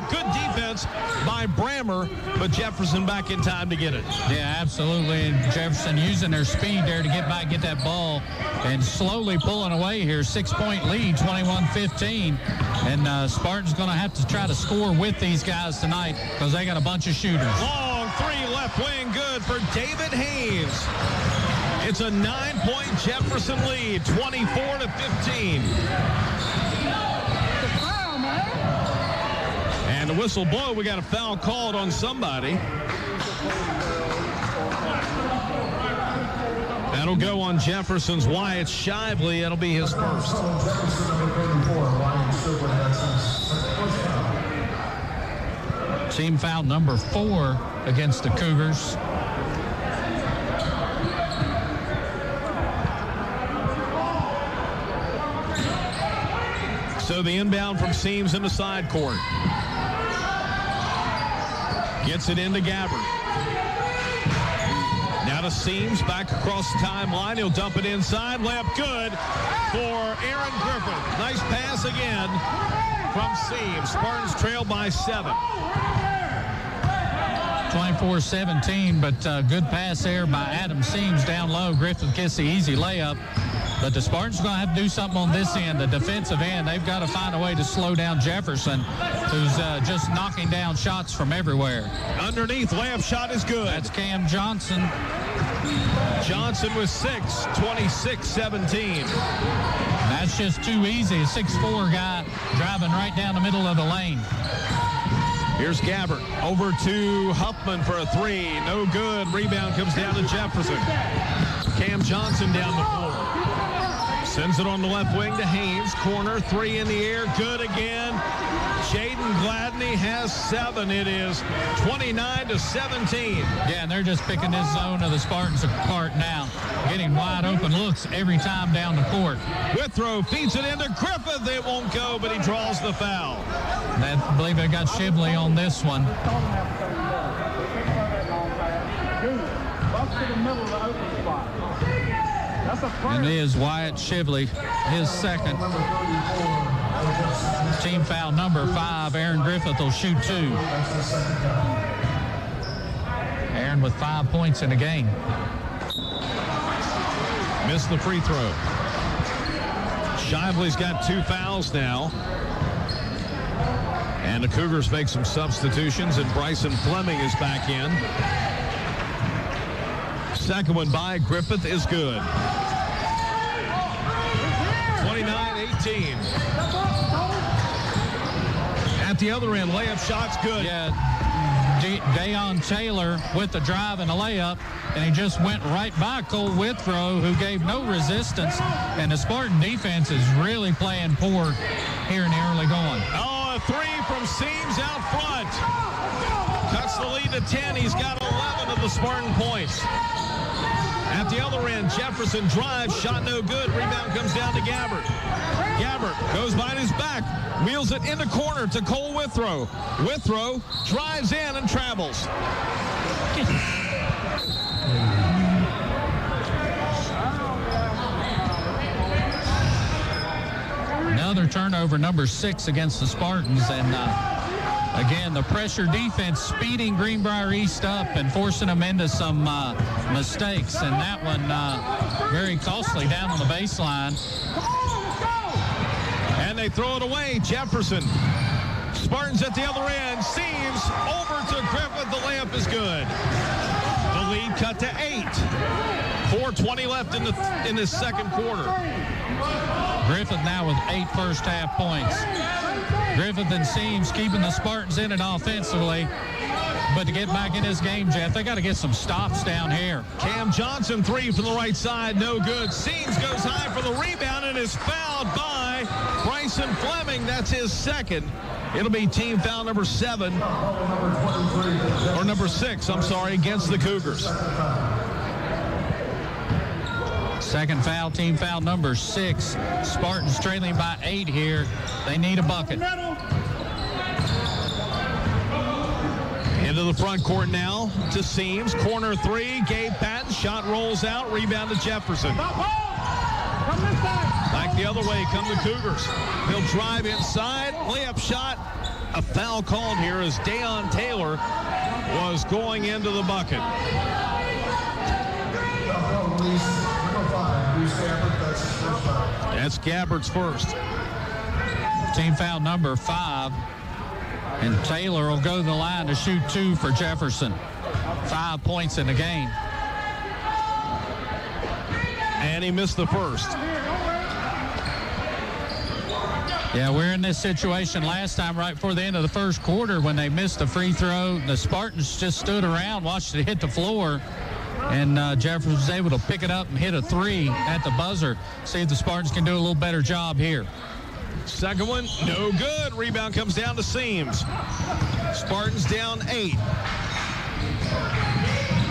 Speaker 1: Good defense by Brammer, but Jefferson back in time to get it.
Speaker 9: Yeah, absolutely. And Jefferson using their speed there to get back, get that ball, and slowly pulling away here. 6-point lead, 21-15. And Spartan's going to have to try to score with these guys tonight because they got a bunch of shooters.
Speaker 1: Long 3 left wing, good for David Hayes. It's a 9-point Jefferson lead, 24-15. And the whistle blow, we got a foul called on somebody. That'll go on Jefferson's Wyatt Shively. That'll be his first.
Speaker 9: Team foul number 4 against the Cougars.
Speaker 1: So the inbound from Seams in the side court. Gets it into Gabbard. Now Now to Seams, back across the timeline. He'll dump it inside. Layup good for Aaron Griffith. Nice pass again from Seams. Spartans trail by 7.
Speaker 9: 24-17, but good pass there by Adam Seams down low. Griffith gets the easy layup. But the Spartans are going to have to do something on this end, the defensive end. They've got to find a way to slow down Jefferson, who's just knocking down shots from everywhere.
Speaker 1: Underneath, layup shot is good.
Speaker 9: That's Cam Johnson.
Speaker 1: Johnson with 6, 26-17.
Speaker 9: That's just too easy. A 6'4" guy driving right down the middle of the lane.
Speaker 1: Here's Gabbert over to Huffman for a 3. No good. Rebound comes down to Jefferson. Cam Johnson down the floor. Sends it on the left wing to Haynes. Corner, 3 in the air. Good again. Jaden Gladney has 7. It is 29-17.
Speaker 9: Yeah, and they're just picking this zone of the Spartans apart now. Getting wide open looks every time down the court.
Speaker 1: Withrow feeds it into Griffith. It won't go, but he draws the foul.
Speaker 9: I believe they got Shibley on this one. And it is Wyatt Shibley, his second. Team foul number 5. Aaron Griffith will shoot 2. Aaron with 5 points in the game.
Speaker 1: Missed the free throw. Shively's got 2 fouls now. And the Cougars make some substitutions, and Bryson Fleming is back in. Second one by Griffith is good. 29-18. At the other end, layup shot's good.
Speaker 9: Yeah, Dayon Taylor with the drive and a layup, and he just went right by Cole Withrow, who gave no resistance. And the Spartan defense is really playing poor here in the early going.
Speaker 1: Oh, a 3 from Seams out front. Cuts the lead to 10. He's got 11 of the Spartan points. At the other end, Jefferson drives, shot no good. Rebound comes down to Gabbert. Gabbert goes behind his back, wheels it in the corner to Cole Withrow. Withrow drives in and travels.
Speaker 9: Another turnover, number 6 against the Spartans, and again, the pressure defense speeding Greenbrier East up and forcing them into some mistakes, and that one very costly down on the baseline.
Speaker 1: And they throw it away. Jefferson. Spartans at the other end. Seams over to Griffith. The layup is good. The lead cut to 8. 4:20 left in the second quarter.
Speaker 9: Griffith now with 8 first half points. Griffith and Seams keeping the Spartans in it offensively. But to get back in this game, Jeff, they got to get some stops down here.
Speaker 1: Cam Johnson, 3 from the right side, no good. Seams goes high for the rebound and is fouled by Bryson Fleming. That's his second. It'll be team foul number 7, or number 6, I'm sorry, against the Cougars.
Speaker 9: Second foul, team foul number 6. Spartans trailing by 8 here. They need a bucket.
Speaker 1: Into the front court now to Seams. Corner 3. Gabe Patton. Shot rolls out. Rebound to Jefferson. Back the other way come the Cougars. He'll drive inside. Layup shot. A foul called here as Dayon Taylor was going into the bucket. That's Gabbert's first.
Speaker 9: Team foul number 5. And Taylor will go to the line to shoot 2 for Jefferson. 5 points in the game.
Speaker 1: And he missed the first.
Speaker 9: Yeah, we're in this situation last time right before the end of the first quarter when they missed a free throw. The Spartans just stood around, watched it hit the floor. And Jefferson was able to pick it up and hit a 3 at the buzzer. See if the Spartans can do a little better job here.
Speaker 1: Second one, no good. Rebound comes down to Seams. Spartans down 8.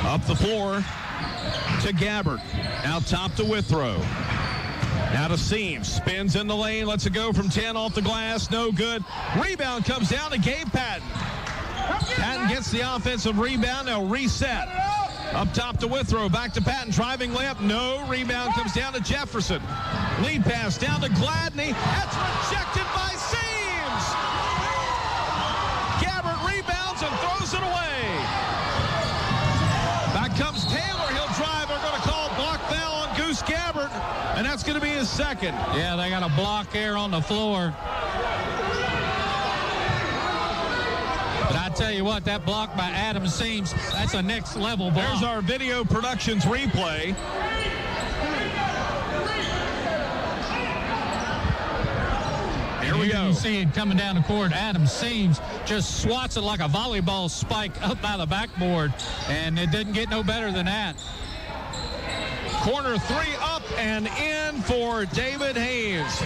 Speaker 1: Up the floor to Gabbert. Out top to Withrow. Now to Seams. Spins in the lane. Lets it go from 10 off the glass. No good. Rebound comes down to Gabe Patton. Patton gets the offensive rebound. They'll reset. Up top to Withrow, back to Patton, driving layup, no. Rebound comes down to Jefferson. Lead pass down to Gladney. That's rejected by Seams. Gabbert rebounds and throws it away. Back comes Taylor. He'll drive. They're going to call block foul on Goose Gabbert, and that's going to be his second.
Speaker 9: Yeah, they got a block here on the floor. But I tell you what, that block by Adam Seams, that's a next level block.
Speaker 1: There's our video productions replay. Here we go.
Speaker 9: You see it coming down the court. Adam Seams just swats it like a volleyball spike up by the backboard, and it didn't get no better than that.
Speaker 1: Corner three up and in for David Haynes.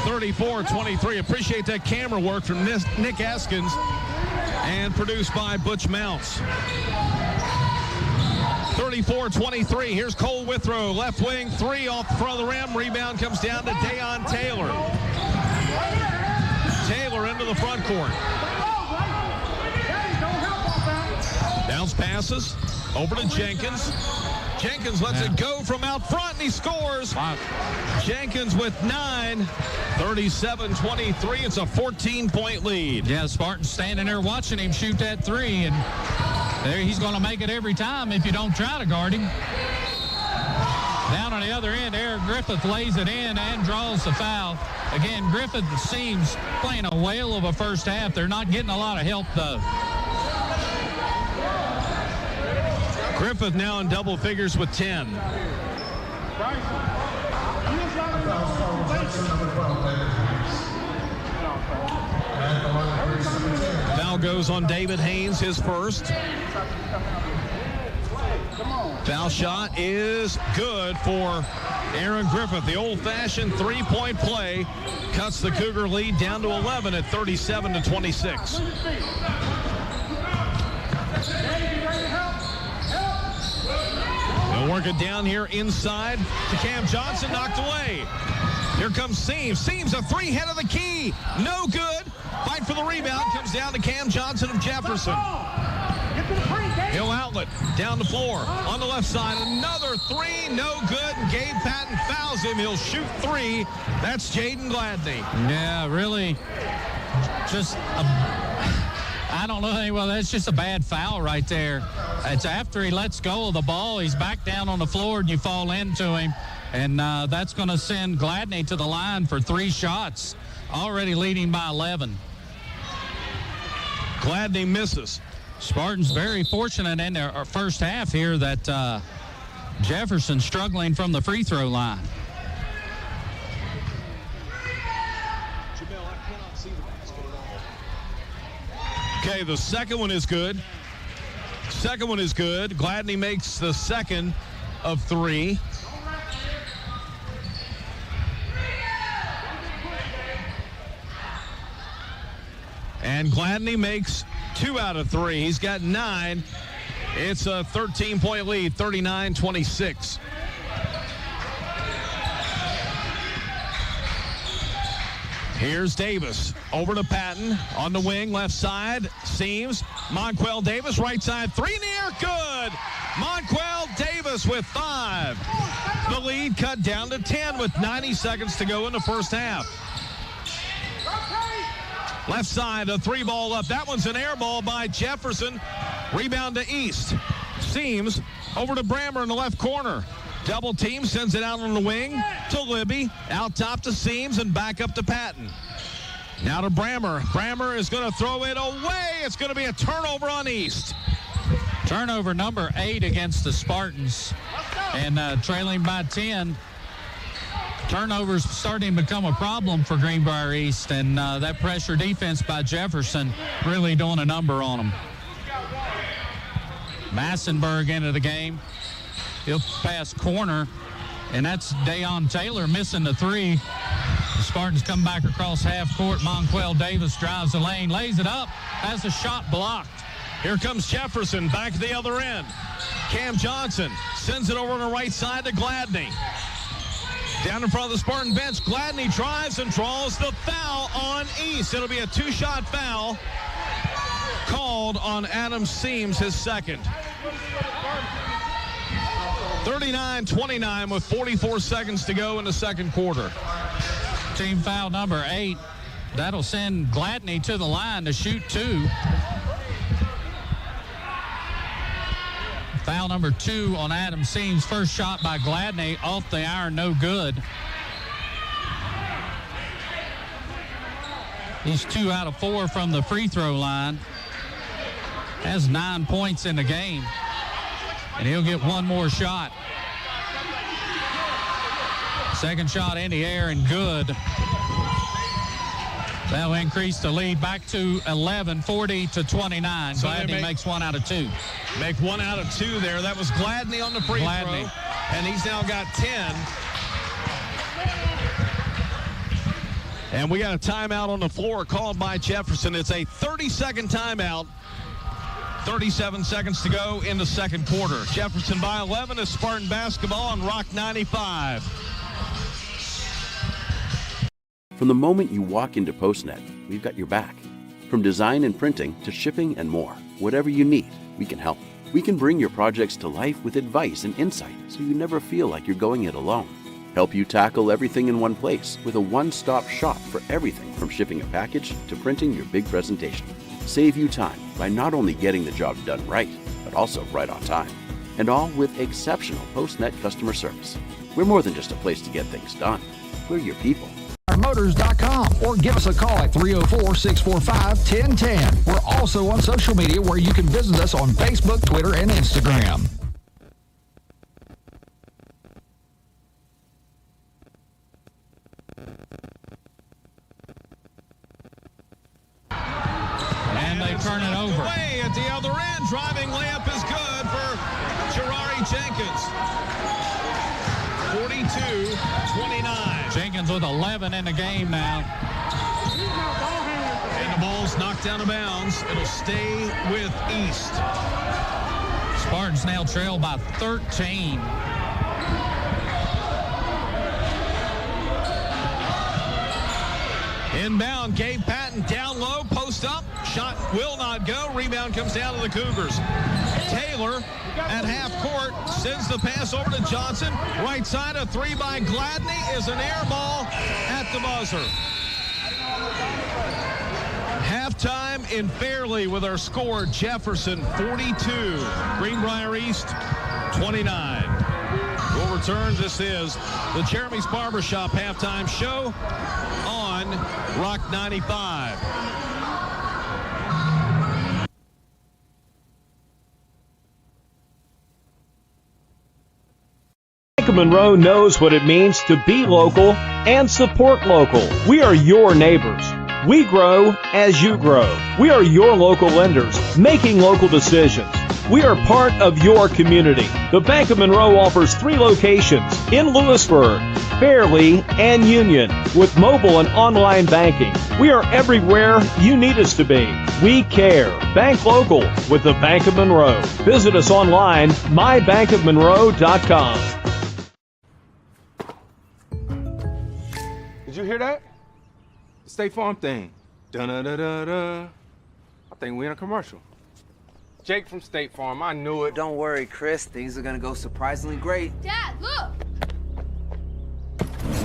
Speaker 1: 34-23. Appreciate that camera work from Nick Eskins and produced by Butch Mounts. 34-23. Here's Cole Withrow, left wing, three off the front of the rim. Rebound comes down to Dayon Taylor. Taylor into the front court. Bounce passes over to Jenkins. Jenkins lets it go from out front, and he scores. Wow. Jenkins with 9, 37-23. It's a 14-point lead.
Speaker 9: Yeah, Spartans standing there watching him shoot that three, and there he's going to make it every time if you don't try to guard him. Down on the other end, Eric Griffith lays it in and draws the foul. Again, Griffith seems playing a whale of a first half. They're not getting a lot of help, though.
Speaker 1: Griffith now in double figures with 10. Foul goes on David Haynes, his first. Foul shot is good for Aaron Griffith. The old-fashioned three-point play cuts the Cougar lead down to 11 at 37-26. They'll work it down here inside to Cam Johnson, knocked away. Here comes Seams. Seams, a three, head of the key. No good. Fight for the rebound. Comes down to Cam Johnson of Jefferson. Hill outlet, down the floor. On the left side, another three, no good. And Gabe Patton fouls him. He'll shoot three. That's Jaden Gladney.
Speaker 9: Yeah, really just I don't know. Well, that's just a bad foul right there. It's after he lets go of the ball. He's back down on the floor, and you fall into him. And that's going to send Gladney to the line for 3 shots, already leading by 11.
Speaker 1: Gladney misses.
Speaker 9: Spartans very fortunate in their first half here that Jefferson struggling from the free throw line.
Speaker 1: Okay, the second one is good. Second one is good. Gladney makes the second of 3. And Gladney makes 2 out of 3. He's got 9. It's a 13-point lead, 39-26. Here's Davis over to Patton on the wing, left side. Seams. Monquel Davis, right side, 3 in the air, good. Monquel Davis with 5. The lead cut down to 10 with 90 seconds to go in the first half. Left side, a 3-ball up. That one's an air ball by Jefferson. Rebound to East. Seams over to Brammer in the left corner. Double team, sends it out on the wing to Libby. Out top to Seams and back up to Patton. Now to Brammer. Brammer is going to throw it away. It's going to be a turnover on East.
Speaker 9: Turnover number 8 against the Spartans. And trailing by 10. Turnovers starting to become a problem for Greenbrier East, and that pressure defense by Jefferson really doing a number on them. Massenberg into the game. He'll pass corner, and that's Dayon Taylor missing the 3. The Spartans come back across half court. Monquel Davis drives the lane, lays it up, has a shot blocked.
Speaker 1: Here comes Jefferson back to the other end. Cam Johnson sends it over on the right side to Gladney. Down in front of the Spartan bench, Gladney drives and draws the foul on East. It'll be a 2-shot foul called on Adam Seams, his second. 39-29 with 44 seconds to go in the second quarter.
Speaker 9: Team foul number 8. That'll send Gladney to the line to shoot 2. Foul number 2 on Adam Seams. First shot by Gladney off the iron, no good. He's 2 out of 4 from the free throw line. Has 9 points in the game. And he'll get one more shot. Second shot in the air and good. That'll increase the lead back to 11, 40-29.
Speaker 1: So
Speaker 9: Gladney makes 1 out of 2.
Speaker 1: Make 1 out of 2 there. That was Gladney on the free throw. And he's now got 10. And we got a timeout on the floor called by Jefferson. It's a 30-second timeout. 37 seconds to go in the second quarter. Jefferson by 11 is Spartan basketball on Rock 95.
Speaker 12: From the moment you walk into PostNet, we've got your back. From design and printing to shipping and more, whatever you need, we can help. We can bring your projects to life with advice and insight so you never feel like you're going it alone. Help you tackle everything in one place with a one-stop shop for everything from shipping a package to printing your big presentation. Save you time by not only getting the job done right, but also right on time. And all with exceptional PostNet customer service. We're more than just a place to get things done. We're your people.
Speaker 17: Motors.com or give us a call at 304-645-1010. We're also on social media where you can visit us on Facebook, Twitter, and Instagram.
Speaker 9: And they turn it over.
Speaker 1: Away at the other end. Driving layup is good for Jirari Jenkins. 42-29.
Speaker 9: Jenkins with 11 in the game now.
Speaker 1: And the ball's knocked out of bounds. It'll stay with East.
Speaker 9: Spartans now trail by 13.
Speaker 1: Inbound, Gabe Patton down low, post up, shot will not go, rebound comes down to the Cougars. Taylor at half court sends the pass over to Johnson, right side, a 3 by Gladney is an air ball at the buzzer. Halftime in Fairleigh with our score, Jefferson 42, Greenbrier East 29. We'll return. This is the Jeremy's Barbershop halftime show on Rock 95.
Speaker 4: Bank of Monroe knows what it means to be local and support local. We are your neighbors. We grow as you grow. We are your local lenders, making local decisions. We are part of your community. The Bank of Monroe offers 3 locations in Lewisburg, Fairleigh, and Union with mobile and online banking. We are everywhere you need us to be. We care. Bank local with the Bank of Monroe. Visit us online, mybankofmonroe.com.
Speaker 6: Did you hear that? The State Farm thing. Dun-da-da-da-da. I think we're in a commercial. Jake from State Farm, I knew it.
Speaker 7: Don't worry, Chris. Things are gonna go surprisingly great.
Speaker 8: Dad, look!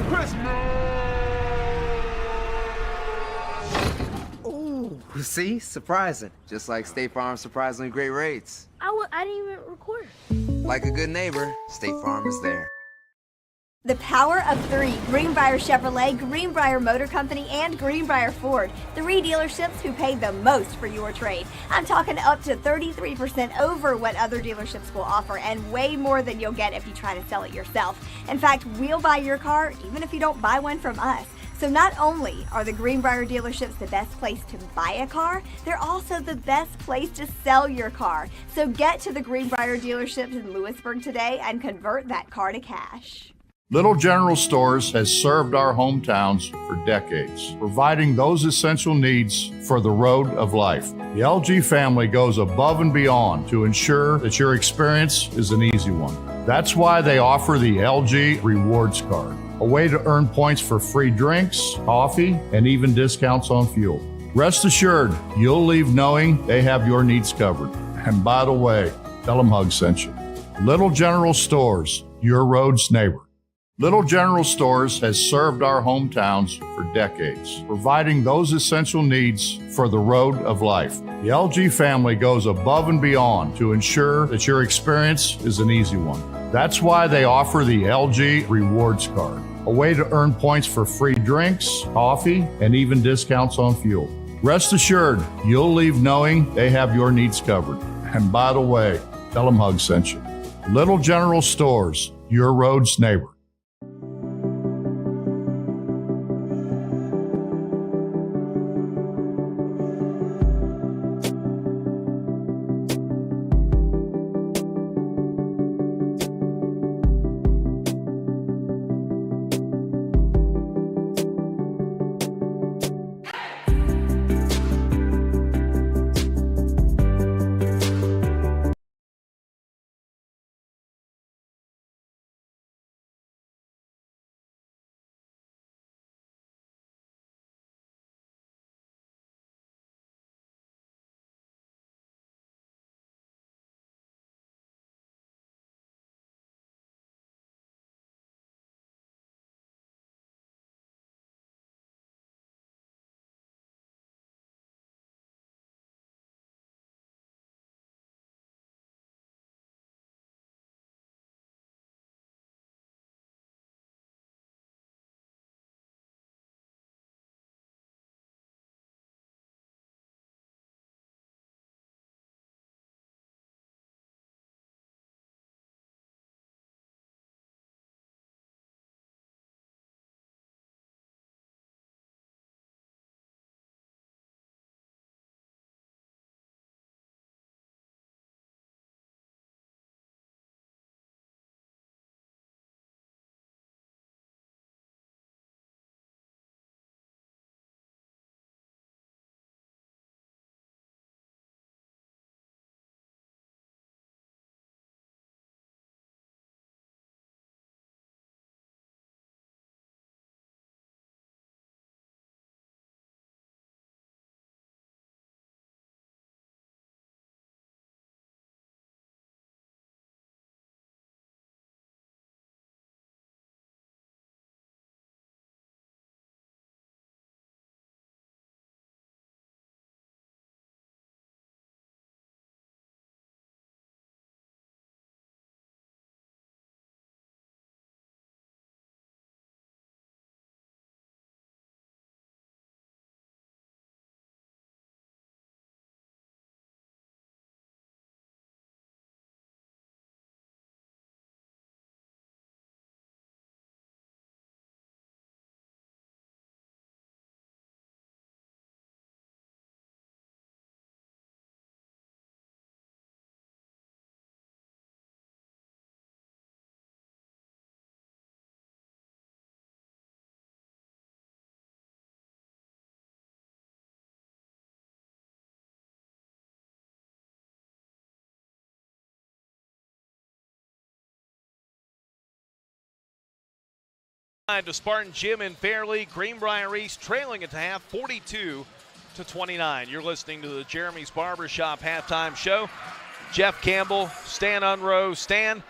Speaker 6: Chris!
Speaker 7: Ooh, see? Surprising. Just like State Farm's surprisingly great rates.
Speaker 8: I didn't even record.
Speaker 7: Like a good neighbor, State Farm is there.
Speaker 3: The power of 3. Greenbrier Chevrolet, Greenbrier Motor Company, and Greenbrier Ford. 3 dealerships who pay the most for your trade. I'm talking up to 33% over what other dealerships will offer and way more than you'll get if you try to sell it yourself. In fact, we'll buy your car even if you don't buy one from us. So not only are the Greenbrier dealerships the best place to buy a car, they're also the best place to sell your car. So get to the Greenbrier dealerships in Lewisburg today and convert that car to cash.
Speaker 5: Little General Stores has served our hometowns for decades, providing those essential needs for the road of life. The LG family goes above and beyond to ensure that your experience is an easy one. That's why they offer the LG Rewards Card, a way to earn points for free drinks, coffee, and even discounts on fuel. Rest assured, you'll leave knowing they have your needs covered. And by the way, Tell them Hug sent you. Little General Stores, your road's neighbor. Little General Stores has served our hometowns for decades, providing those essential needs for the road of life. The LG family goes above and beyond to ensure that your experience is an easy one. That's why they offer the LG Rewards Card, a way to earn points for free drinks, coffee, and even discounts on fuel. Rest assured, you'll leave knowing they have your needs covered. And by the way, tell them Hug sent you. Little General Stores, your road's neighbor.
Speaker 18: To Spartan Gym in Fairleigh, Greenbrier East trailing at the half, 42-29. You're listening to the Jeremy's Barbershop halftime show. Jeff Campbell, Stan Unroe. Stan,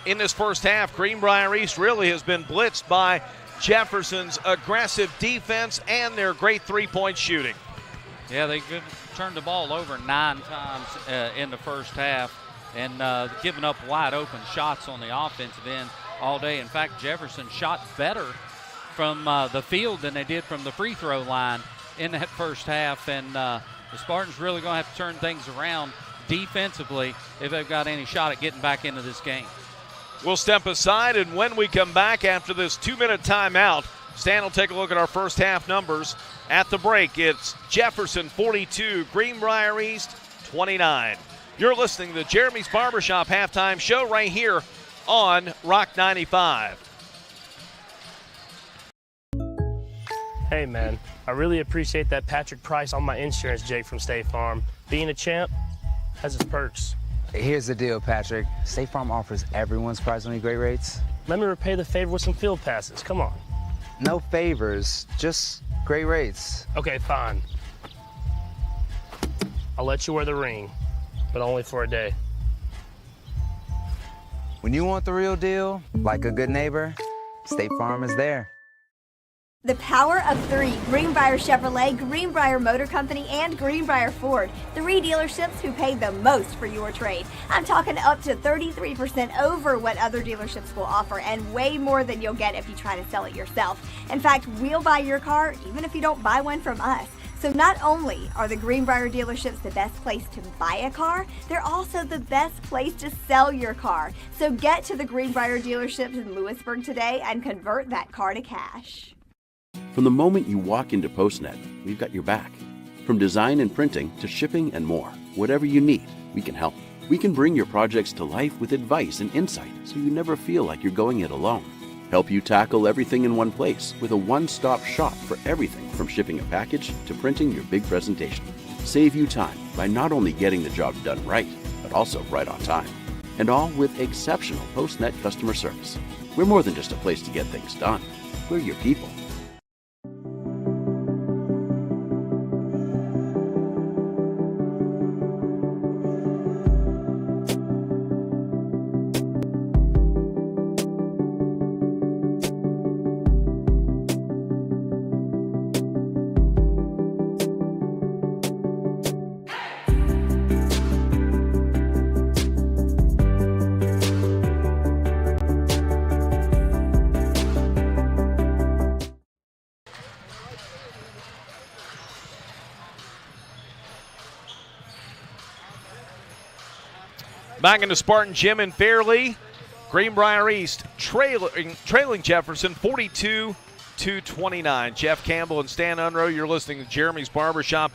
Speaker 18: in this first half, Greenbrier East really has been blitzed by Jefferson's aggressive defense and their great three-point shooting.
Speaker 19: Yeah, they turned the ball over 9 times in the first half and giving up wide open shots on the offensive end all day. In fact, Jefferson shot better from the field than they did from the free throw line in that first half, and the Spartans really going to have to turn things around defensively if they've got any shot at getting back into this game.
Speaker 18: We'll step aside, and when we come back after this 2-minute timeout, Stan will take a look at our first half numbers. At the break, it's Jefferson 42, Greenbrier East 29. You're listening to the Jeremy's Barbershop halftime show right here on Rock 95.
Speaker 11: Hey man, I really appreciate that Patrick price on my insurance, Jake from State Farm. Being a champ has its perks.
Speaker 7: Here's the deal, Patrick. State Farm offers everyone surprisingly great rates.
Speaker 11: Let me repay the favor with some field passes. Come on.
Speaker 7: No favors, just great rates.
Speaker 11: Okay, fine. I'll let you wear the ring. but only for a day.
Speaker 7: When you want the real deal, like a good neighbor, State Farm is there.
Speaker 3: The power of three: Greenbrier Chevrolet, Greenbrier Motor Company, and Greenbrier Ford. Three dealerships who pay the most for your trade. I'm talking up to 33% over what other dealerships will offer, and way more than you'll get if you try to sell it yourself. In fact, we'll buy your car even if you don't buy one from us. So not only are the Greenbrier dealerships the best place to buy a car, they're also the best place to sell your car. So get to the Greenbrier dealerships in Lewisburg today and convert that car to cash.
Speaker 12: From the moment you walk into PostNet, we've got your back. From design and printing to shipping and more, whatever you need, we can help. We can bring your projects to life with advice and insight so you never feel like you're going it alone. Help you tackle everything in one place with a one-stop shop for everything from shipping a package to printing your big presentation. Save you time by not only getting the job done right, but also right on time. And all with exceptional PostNet customer service. We're more than just a place to get things done. We're your people.
Speaker 18: Back into Spartan Gym in Fairleigh. Greenbrier East trailing Jefferson 42-29. Jeff Campbell and Stan Unrow, you're listening to Jeremy's Barbershop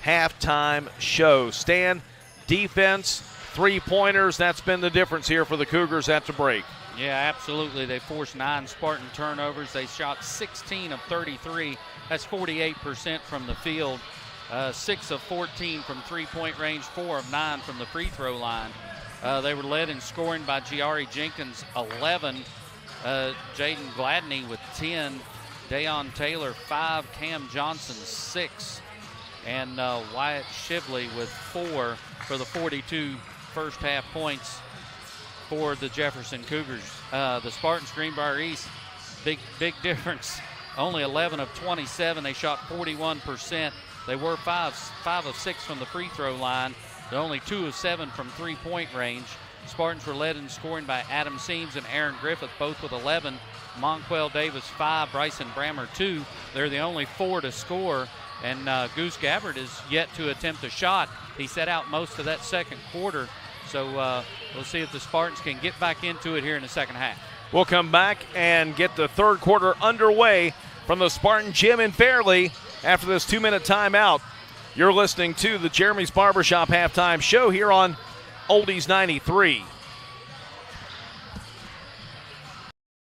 Speaker 18: halftime show. Stan, defense, three-pointers, that's been the difference here for the Cougars at the break.
Speaker 19: Yeah, absolutely. They forced 9 Spartan turnovers. They shot 16 of 33. That's 48% from the field. 6 of 14 from three-point range, 4 of 9 from the free throw line. They were led in scoring by Giari Jenkins, 11. Jaden Gladney with 10. Dayon Taylor, 5. Cam Johnson, 6. And Wyatt Shively with 4 for the 42 first half points for the Jefferson Cougars. The Spartans, Greenbrier East, big difference. Only 11 of 27. They shot 41%. They were 5 of 6 from the free throw line. They're only 2 of 7 from three-point range. Spartans were led in scoring by Adam Seams and Aaron Griffith, both with 11. Monquel Davis, 5. Bryson Brammer, 2. They're the only 4 to score. And Goose Gabbard is yet to attempt a shot. He set out most of that second quarter. So we'll see if the Spartans can get back into it here in the second half.
Speaker 18: We'll come back and get the third quarter underway from the Spartan Gym in Fairleigh after this 2-minute timeout. You're listening to the Jeremy's Barbershop halftime show here on Oldies 93.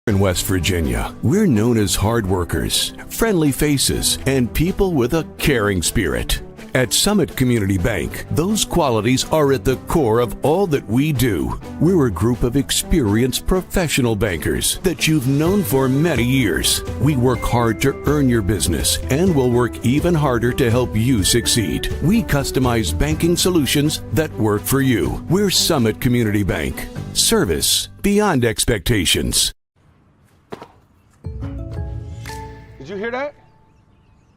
Speaker 13: In West Virginia, we're known as hard workers, friendly faces, and people with a caring spirit. At Summit Community Bank, those qualities are at the core of all that we do. We're a group of experienced professional bankers that you've known for many years. We work hard to earn your business and will work even harder to help you succeed. We customize banking solutions that work for you. We're Summit Community Bank. Service beyond expectations.
Speaker 6: Did you hear that?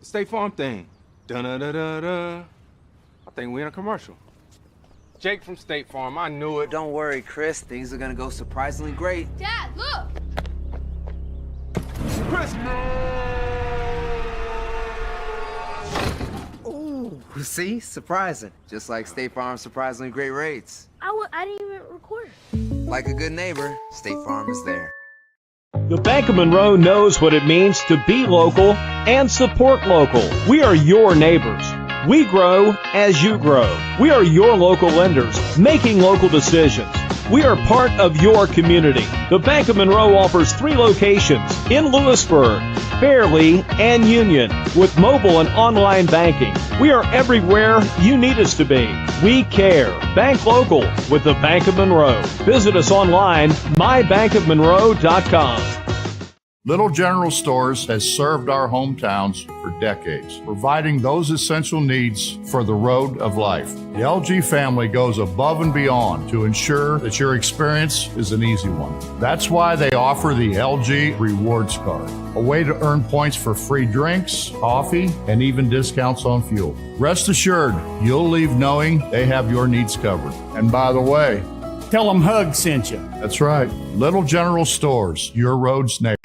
Speaker 6: The State Farm thing. Dun-da-da-da-da. I think we're in a commercial. Jake from State Farm, I knew it.
Speaker 7: Don't worry, Chris. Things are going to go surprisingly great.
Speaker 8: Dad, look!
Speaker 6: Chris!
Speaker 7: Ooh, see? Surprising. Just like State Farm's surprisingly great rates.
Speaker 8: I didn't even record.
Speaker 7: Like a good neighbor, State Farm is there.
Speaker 4: The Bank of Monroe knows what it means to be local and support local. We are your neighbors. We grow as you grow. We are your local lenders, making local decisions. We are part of your community. The Bank of Monroe offers 3 locations in Lewisburg, Fairleigh, and Union with mobile and online banking. We are everywhere you need us to be. We care. Bank local with the Bank of Monroe. Visit us online, mybankofmonroe.com.
Speaker 5: Little General Stores has served our hometowns for decades, providing those essential needs for the road of life. The LG family goes above and beyond to ensure that your experience is an easy one. That's why they offer the LG Rewards Card, a way to earn points for free drinks, coffee, and even discounts on fuel. Rest assured, you'll leave knowing they have your needs covered. And by the way,
Speaker 14: tell them Hug sent you.
Speaker 5: That's right. Little General Stores, your road's neighbor.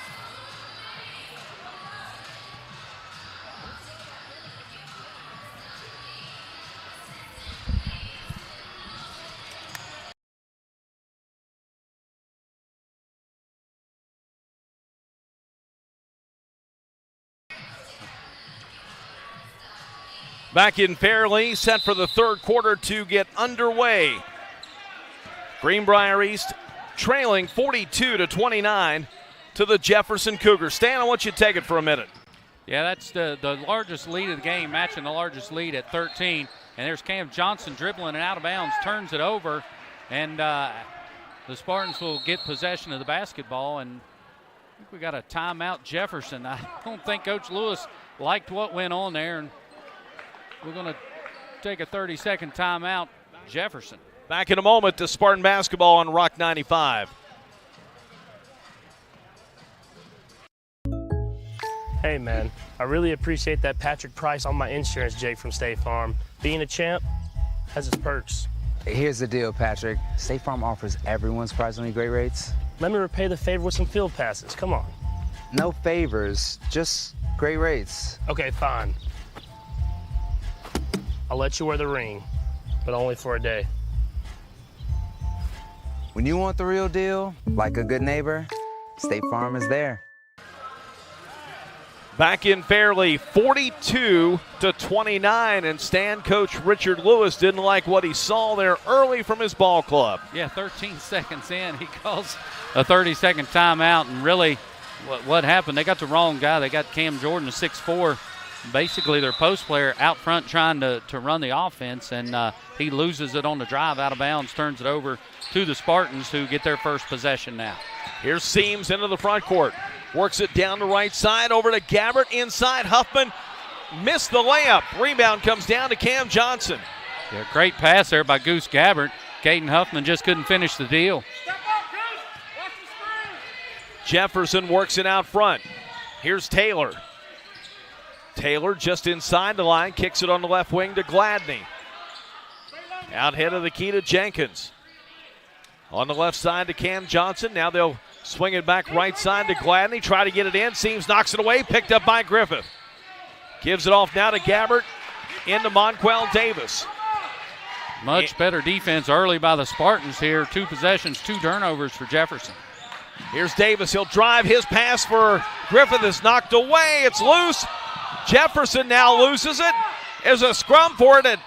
Speaker 18: Back in Fairleigh, set for the third quarter to get underway. Greenbrier East trailing 42-29 to the Jefferson Cougars. Stan, I want you to take it for a minute.
Speaker 19: Yeah, that's the largest lead of the game, matching the largest lead at 13. And there's Cam Johnson dribbling and out of bounds, turns it over, and the Spartans will get possession of the basketball. And I think we got a timeout, Jefferson. I don't think Coach Lewis liked what went on there, and we're going to take a 30-second timeout, Jefferson.
Speaker 18: Back in a moment to Spartan basketball on Rock 95.
Speaker 11: Hey, man, I really appreciate that Patrick price on my insurance, Jake from State Farm. Being a champ has its perks.
Speaker 7: Here's the deal, Patrick. State Farm offers everyone surprisingly great rates.
Speaker 11: Let me repay the favor with some field passes. Come on.
Speaker 7: No favors, just great rates.
Speaker 11: Okay, fine. I'll let you wear the ring, but only for a day.
Speaker 7: When you want the real deal, like a good neighbor, State Farm is there.
Speaker 18: Back in Fairleigh, 42-29, and Stan coach Richard Lewis didn't like what he saw there early from his ball club.
Speaker 19: Yeah, 13 seconds in, he calls a 30-second timeout, and really what happened, they got the wrong guy. They got Cam Jordan, a 6'4", basically their post player out front trying to run the offense, and he loses it on the drive out of bounds, turns it over to the Spartans, who get their first possession now.
Speaker 18: Here's Seams into the front court. Works it down the right side over to Gabbert inside. Huffman missed the layup. Rebound comes down to Cam Johnson.
Speaker 19: Yeah, great pass there by Goose Gabbert. Caden Huffman just couldn't finish the deal.
Speaker 18: Jefferson works it out front. Here's Taylor. Taylor just inside the line, kicks it on the left wing to Gladney. Out head of the key to Jenkins. On the left side to Cam Johnson. Now they'll swing it back right side to Gladney. Try to get it in. Seams knocks it away. Picked up by Griffith. Gives it off now to Gabbert. Into Monquel Davis.
Speaker 19: Much better defense early by the Spartans here. 2 possessions, 2 turnovers for Jefferson.
Speaker 18: Here's Davis. He'll drive. His pass for Griffith is knocked away. It's loose. Jefferson now loses it. There's a scrum for it at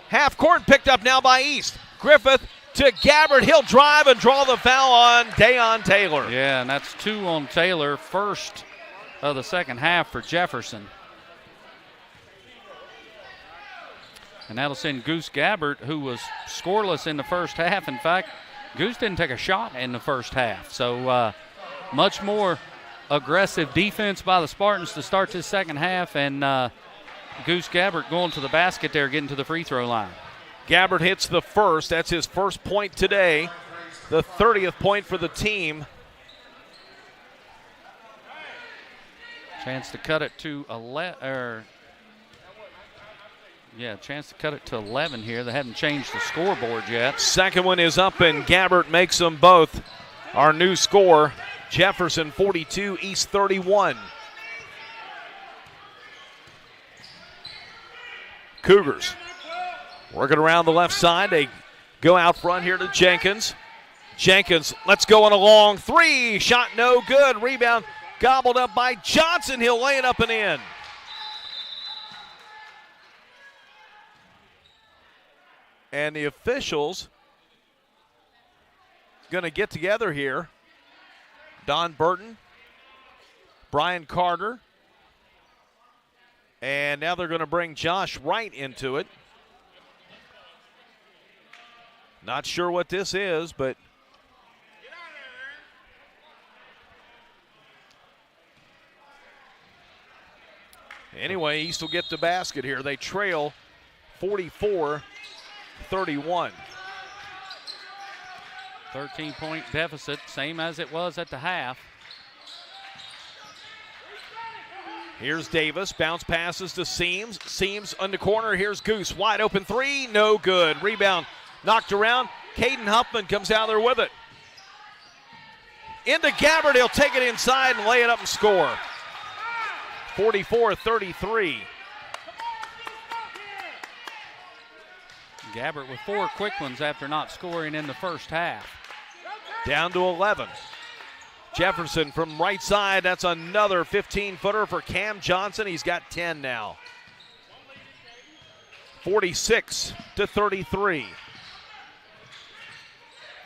Speaker 18: half court. Picked up now by East. Griffith to Gabbert. He'll drive and draw the foul on Dayon Taylor.
Speaker 19: Yeah, and that's 2 on Taylor. First of the second half for Jefferson. And that'll send Goose Gabbert, who was scoreless in the first half. In fact, Goose didn't take a shot in the first half. So much more aggressive defense by the Spartans to start this second half. And Goose Gabbert going to the basket there, getting to the free throw line.
Speaker 18: Gabbert hits the first. That's his first point today. The 30th point for the team.
Speaker 19: Chance to cut it to 11. Chance to cut it to 11 here. They haven't changed the scoreboard yet.
Speaker 18: Second one is up, and Gabbert makes them both. Our new score, Jefferson 42, East 31. Cougars working around the left side. They go out front here to Jenkins. Jenkins, let's go on a long 3. Shot no good. Rebound gobbled up by Johnson. He'll lay it up and in. And the officials going to get together here. Don Burton, Brian Carter, and now they're going to bring Josh Wright into it. Not sure what this is, but Anyway, East will get the basket here. They trail 44-31.
Speaker 19: 13-point deficit, same as it was at the half.
Speaker 18: Here's Davis, bounce passes to Seams. Seams on the corner, here's Goose, wide open three, no good. Rebound knocked around. Caden Huffman comes out there with it. Into Gabbard, he'll take it inside and lay it up and score. 44-33.
Speaker 19: Gabbard with 4 quick ones after not scoring in the first half.
Speaker 18: Down to 11. Jefferson from right side, that's another 15-footer for Cam Johnson. He's got 10 now. 46-33.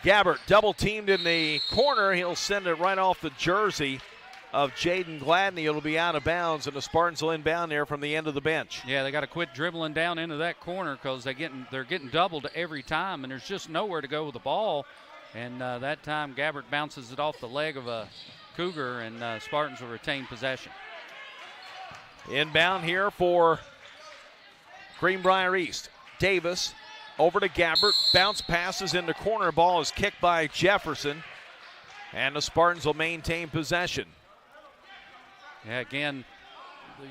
Speaker 18: Gabbard double teamed in the corner. He'll send it right off the jersey of Jaden Gladney. It'll be out of bounds, and the Spartans will inbound there from the end of the bench.
Speaker 19: Yeah, they got to quit dribbling down into that corner because they're getting doubled every time, and there's just nowhere to go with the ball. And that time, Gabbard bounces it off the leg of a Cougar, and Spartans will retain possession.
Speaker 18: Inbound here for Greenbrier East. Davis over to Gabbard. Bounce passes in the corner. Ball is kicked by Jefferson, and the Spartans will maintain possession.
Speaker 19: Yeah, again,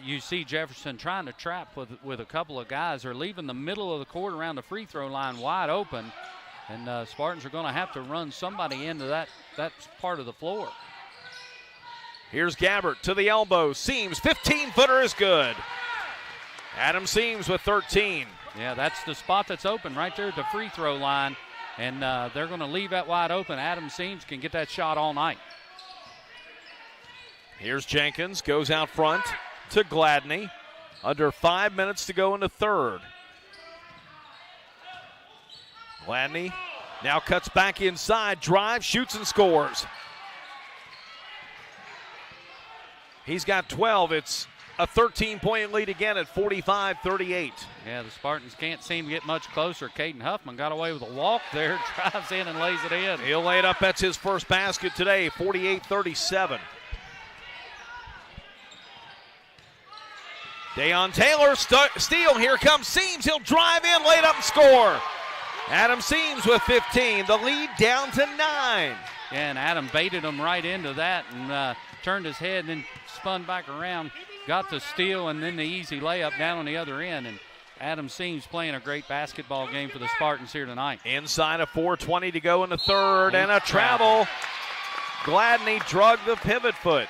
Speaker 19: you see Jefferson trying to trap with a couple of guys. They're leaving the middle of the court around the free throw line wide open, and Spartans are going to have to run somebody into that part of the floor.
Speaker 18: Here's Gabbard to the elbow. Seams, 15-footer is good. Adam Seams with 13.
Speaker 19: Yeah, that's the spot that's open right there at the free throw line, and they're going to leave that wide open. Adam Seams can get that shot all night.
Speaker 18: Here's Jenkins, goes out front to Gladney. Under 5 minutes to go in the third. Gladney now cuts back inside, drives, shoots, and scores. He's got 12. It's a 13-point lead again at 45-38.
Speaker 19: Yeah, the Spartans can't seem to get much closer. Caden Huffman got away with a walk there, drives in and lays it in.
Speaker 18: He'll lay it up. That's his first basket today, 48-37. Dayon Taylor, steal. Here comes Seams. He'll drive in, lay it up and score. Adam Seams with 15. The lead down to 9.
Speaker 19: Yeah, and Adam baited him right into that and turned his head and then spun back around, got the steal and then the easy layup down on the other end. And Adam Seams playing a great basketball game for the Spartans here tonight.
Speaker 18: Inside of 4:20 to go in the third, and a travel. Gladney drug the pivot foot.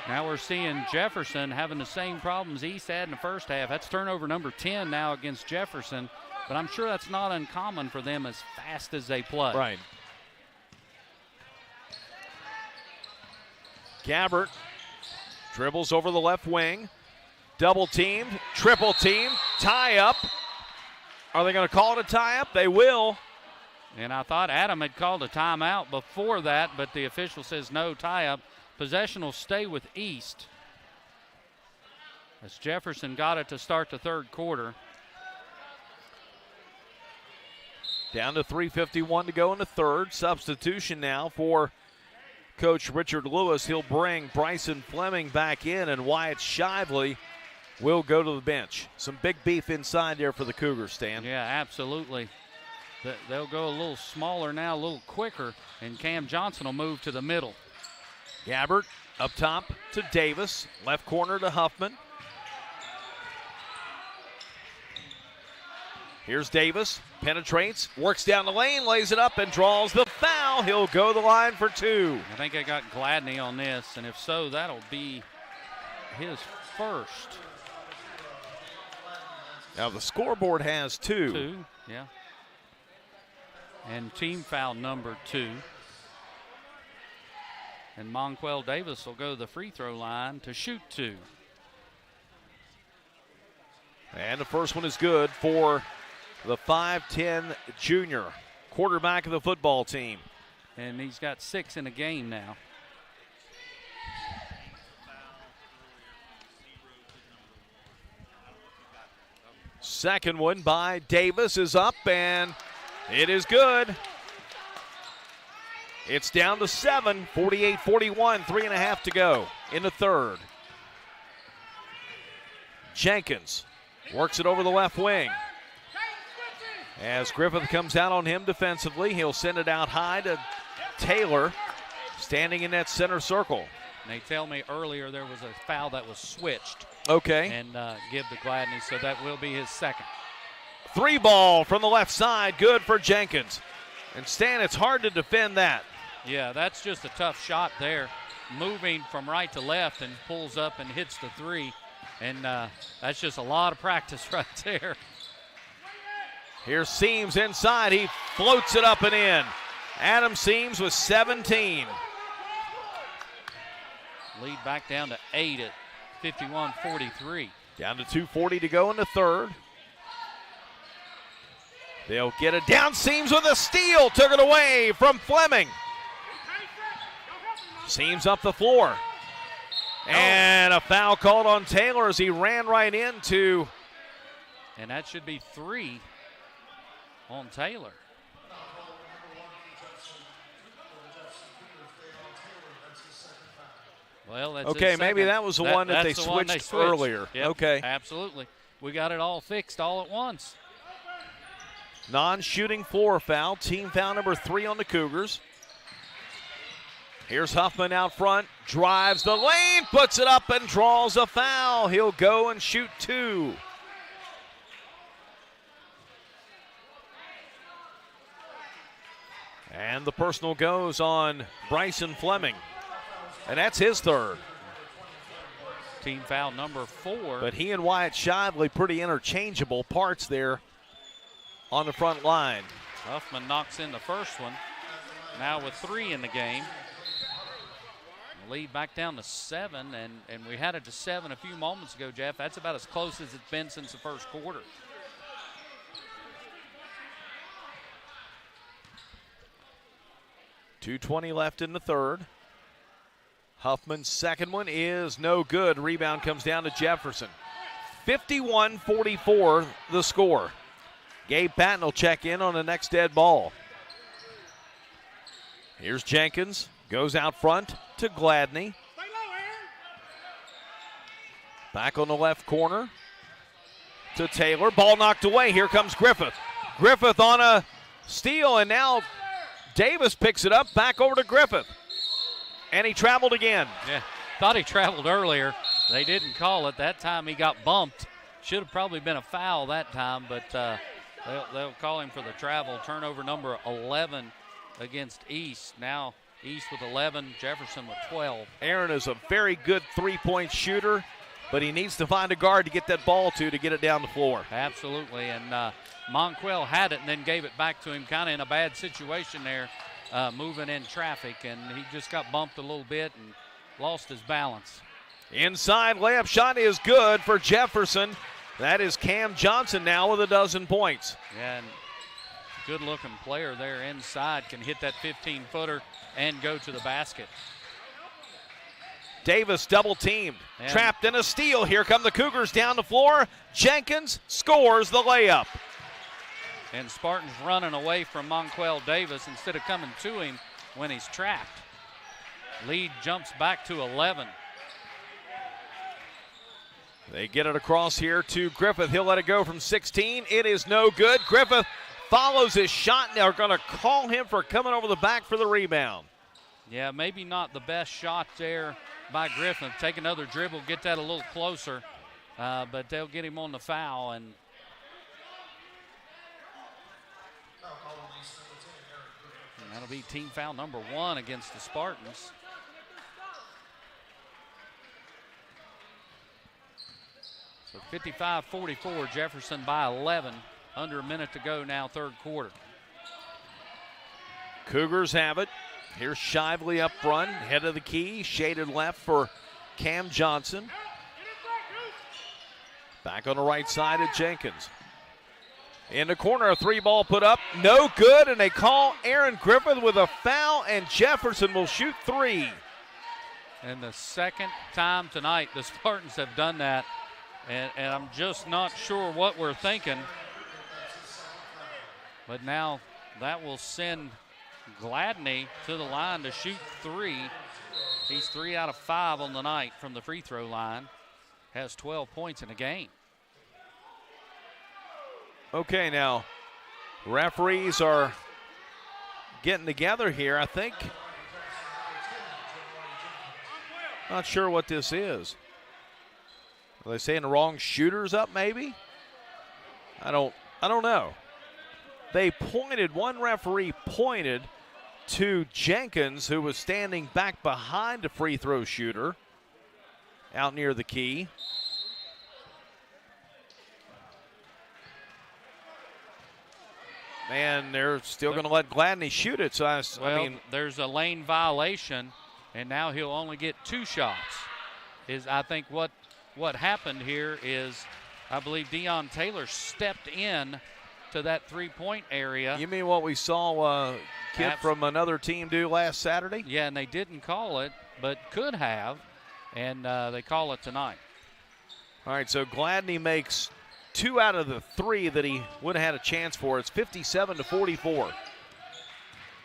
Speaker 19: Now we're seeing Jefferson having the same problems East had in the first half. That's turnover number 10 now against Jefferson, but I'm sure that's not uncommon for them as fast as they play.
Speaker 18: Right. Gabbard dribbles over the left wing. Double teamed, triple teamed, tie up. Are they going to call it a tie up? They will.
Speaker 19: And I thought Adam had called a timeout before that, but the official says no tie up. Possession will stay with East. As Jefferson got it to start the third quarter.
Speaker 18: Down to 3:51 to go in the third. Substitution now for Coach Richard Lewis. He'll bring Bryson Fleming back in, and Wyatt Shively will go to the bench. Some big beef inside there for the Cougars, Stan.
Speaker 19: Yeah, absolutely. They'll go a little smaller now, a little quicker, and Cam Johnson will move to the middle.
Speaker 18: Gabbard up top to Davis. Left corner to Huffman. Here's Davis. Penetrates, works down the lane, lays it up, and draws the foul. He'll go the line for 2.
Speaker 19: I think I got Gladney on this, and if so, that'll be his first.
Speaker 18: Now the scoreboard has 2.
Speaker 19: 2, yeah. And team foul number 2. And Monquel Davis will go to the free throw line to shoot 2.
Speaker 18: And the first one is good for the 5'10 junior, quarterback of the football team.
Speaker 19: And he's got 6 in a game now.
Speaker 18: Second one by Davis is up, and it is good. It's down to 7, 48-41, 3.5 to go in the third. Jenkins works it over the left wing. As Griffith comes out on him defensively, he'll send it out high to Taylor, standing in that center circle.
Speaker 19: And they tell me earlier there was a foul that was switched.
Speaker 18: Okay.
Speaker 19: And give to Gladney, so that will be his second.
Speaker 18: 3 ball from the left side, good for Jenkins. And Stan, it's hard to defend that.
Speaker 19: Yeah, that's just a tough shot there. Moving from right to left and pulls up and hits the 3. And that's just a lot of practice right there.
Speaker 18: Here's Seams inside. He floats it up and in. Adam Seams with 17.
Speaker 19: Lead back down to 8 at 51-43.
Speaker 18: Down to 2:40 to go in the third. They'll get it down. Seams with a steal. Took it away from Fleming. Seams up the floor. And a foul called on Taylor as he ran right into.
Speaker 19: And that should be 3 on Taylor. Well, that's
Speaker 18: okay, maybe that was the one that they switched earlier.
Speaker 19: Yep,
Speaker 18: okay.
Speaker 19: Absolutely. We got it all fixed all at once.
Speaker 18: Non-shooting floor foul. Team foul number 3 on the Cougars. Here's Huffman out front. Drives the lane, puts it up and draws a foul. He'll go and shoot 2. And the personal goes on Bryson Fleming. And that's his third.
Speaker 19: Team foul number 4.
Speaker 18: But he and Wyatt Shively pretty interchangeable parts there on the front line.
Speaker 19: Huffman knocks in the first one. Now with 3 in the game. Lead back down to 7, and we had it to 7 a few moments ago, Jeff. That's about as close as it's been since the first quarter.
Speaker 18: .220 left in the third. Huffman's second one is no good. Rebound comes down to Jefferson. 51-44 the score. Gabe Patton will check in on the next dead ball. Here's Jenkins. Goes out front to Gladney. Back on the left corner to Taylor. Ball knocked away. Here comes Griffith. Griffith on a steal, and now Davis picks it up. Back over to Griffith. And he traveled again.
Speaker 19: Yeah, thought he traveled earlier. They didn't call it. That time he got bumped. Should have probably been a foul that time, but they'll call him for the travel. Turnover number 11 against East. Now East with 11, Jefferson with 12.
Speaker 18: Aaron is a very good three-point shooter, but he needs to find a guard to get that ball to get it down the floor.
Speaker 19: Absolutely, and Monquel had it and then gave it back to him, kind of in a bad situation there, moving in traffic, and he just got bumped a little bit and lost his balance.
Speaker 18: Inside layup shot is good for Jefferson. That is Cam Johnson now with 12 points.
Speaker 19: Yeah, and good-looking player there inside, can hit that 15-footer and go to the basket.
Speaker 18: Davis double-teamed, trapped in a steal. Here come the Cougars down the floor. Jenkins scores the layup.
Speaker 19: And Spartans running away from Monquel Davis instead of coming to him when he's trapped. Lead jumps back to 11.
Speaker 18: They get it across here to Griffith. He'll let it go from 16. It is no good. Griffith follows his shot. They're going to call him for coming over the back for the rebound.
Speaker 19: Yeah, maybe not the best shot there by Griffith. Take another dribble, get that a little closer, but they'll get him on the foul. And that'll be team foul number 1 against the Spartans. So 55-44, Jefferson by 11. Under a minute to go now, third quarter.
Speaker 18: Cougars have it. Here's Shively up front, head of the key, shaded left for Cam Johnson. Back on the right side of Jenkins. In the corner, a 3-ball put up, no good, and they call Aaron Griffith with a foul, and Jefferson will shoot 3.
Speaker 19: And the second time tonight the Spartans have done that, and I'm just not sure what we're thinking. But now that will send Gladney to the line to shoot 3. He's 3 out of 5 on the night from the free throw line. has 12 points in the game.
Speaker 18: Okay, now referees are getting together here, I think. Not sure what this is. Are they saying the wrong shooter's up maybe? I don't know. One referee pointed to Jenkins, who was standing back behind the free throw shooter out near the key. And they're still going to let Gladney shoot it. So I mean,
Speaker 19: there's a lane violation, and now he'll only get 2 shots. I think what happened here is, I believe Deion Taylor stepped in to that 3-point area.
Speaker 18: You mean what we saw a kid from another team do last Saturday?
Speaker 19: Yeah, and they didn't call it, but could have, and they call it tonight.
Speaker 18: All right, so Gladney makes 2 out of the 3 that he would have had a chance for. It's 57-44.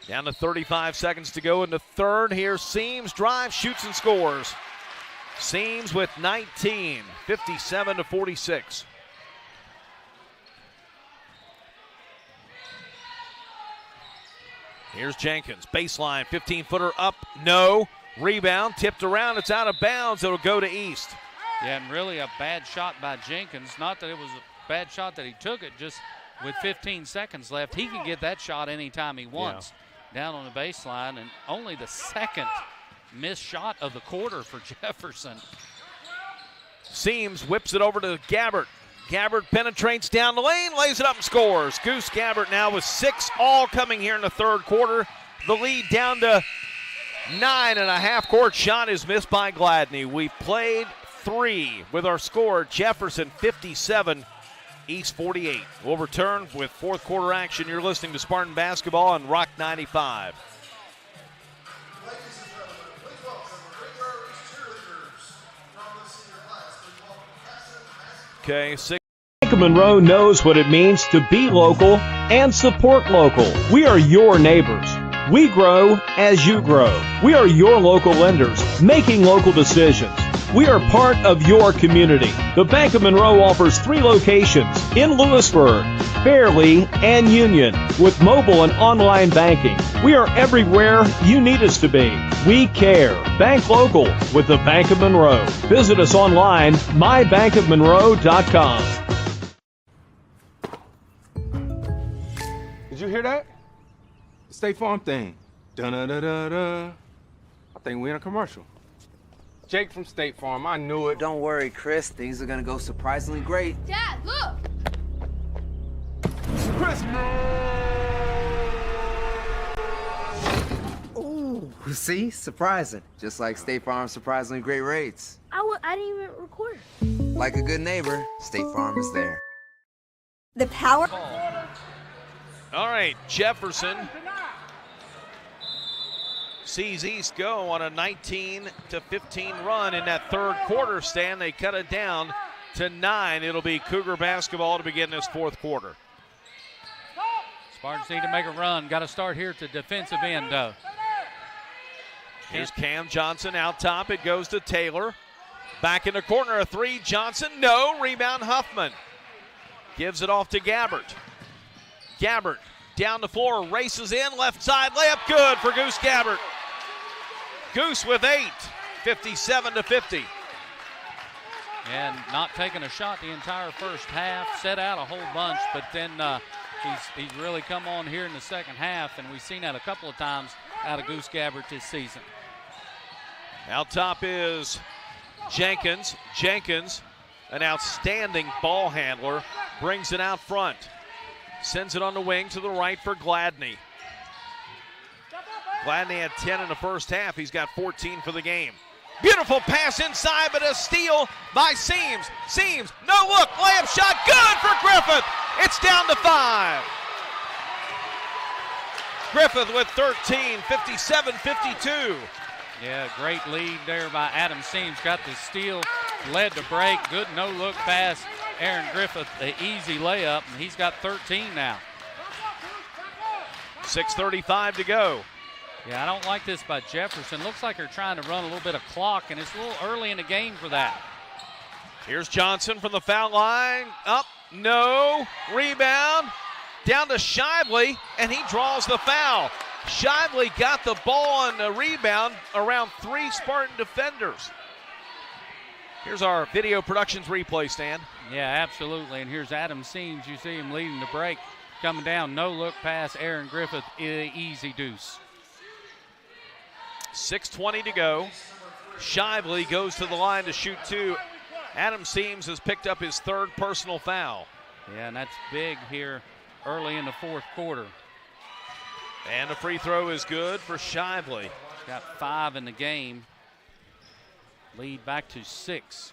Speaker 18: Down to 35 seconds to go in the third. Here's Seams, drives, shoots, and scores. Seams with 19, 57-46. Here's Jenkins, baseline, 15-footer up, no. Rebound, tipped around, it's out of bounds. It'll go to East.
Speaker 19: Yeah, and really a bad shot by Jenkins. Not that it was a bad shot that he took it, just with 15 seconds left. He can get that shot anytime he wants. Down on the baseline, and only the second missed shot of the quarter for Jefferson.
Speaker 18: Seams whips it over to Gabbert. Gabbert penetrates down the lane, lays it up and scores. Goose Gabbert now with 6 all coming here in the third quarter. The lead down to 9.5. Court shot is missed by Gladney. We played 3 with our score, Jefferson 57, East 48. We'll return with fourth quarter action. You're listening to Spartan Basketball on Rock 95. Okay,
Speaker 4: Bank of Monroe knows what it means to be local and support local. We are your neighbors. We grow as you grow. We are your local lenders, making local decisions. We are part of your community. The Bank of Monroe offers 3 locations in Lewisburg, Fairleigh, and Union with mobile and online banking. We are everywhere you need us to be. We care. Bank local with the Bank of Monroe. Visit us online, mybankofmonroe.com.
Speaker 6: Did you hear that? The State Farm thing. Da-da-da-da-da. I think we're in a commercial. Jake from State Farm, I knew it.
Speaker 7: Don't worry, Chris. Things are going to go surprisingly great.
Speaker 8: Dad, look!
Speaker 7: Ooh, see? Surprising. Just like State Farm's surprisingly great rates.
Speaker 8: I didn't even record.
Speaker 7: Like a good neighbor, State Farm is there.
Speaker 3: The power.
Speaker 18: All right, Jefferson sees East go on a 19-15 run in that third quarter. Stan, they cut it down to 9. It'll be Cougar basketball to begin this fourth quarter.
Speaker 19: Spartans need to make a run. Got to start here at the defensive end, though.
Speaker 18: Here's Cam Johnson out top. It goes to Taylor. Back in the corner, a 3. Johnson, no. Rebound, Huffman. Gives it off to Gabbert. Gabbert down the floor, races in, left side, layup good for Goose Gabbert. Goose with 8, 57-50.
Speaker 19: And not taking a shot the entire first half, set out a whole bunch, but then he's really come on here in the second half, and we've seen that a couple of times out of Goose Gabbert this season.
Speaker 18: Out top is Jenkins. Jenkins, an outstanding ball handler, brings it out front. Sends it on the wing to the right for Gladney. Gladney had 10 in the first half. He's got 14 for the game. Beautiful pass inside, but a steal by Seams. Seams, no look, layup shot, good for Griffith. It's down to 5. Griffith with 13, 57-52.
Speaker 19: Yeah, great lead there by Adam Seams. Got the steal, led the break. Good no-look pass. Aaron Griffith, the easy layup, and he's got 13 now.
Speaker 18: 6:35 to go.
Speaker 19: Yeah, I don't like this by Jefferson. Looks like they're trying to run a little bit of clock, and it's a little early in the game for that.
Speaker 18: Here's Johnson from the foul line. Up, no. Rebound. Down to Shively, and he draws the foul. Shively got the ball on the rebound around 3 Spartan defenders. Here's our video productions replay, Stan.
Speaker 19: Yeah, absolutely. And here's Adam Seams. You see him leading the break. Coming down, no look pass. Aaron Griffith, easy deuce.
Speaker 18: 6:20 to go. Shively goes to the line to shoot 2. Adam Seams has picked up his 3rd personal foul.
Speaker 19: Yeah, and that's big here early in the 4th quarter.
Speaker 18: And the free throw is good for Shively.
Speaker 19: He's got 5 in the game. Lead back to 6.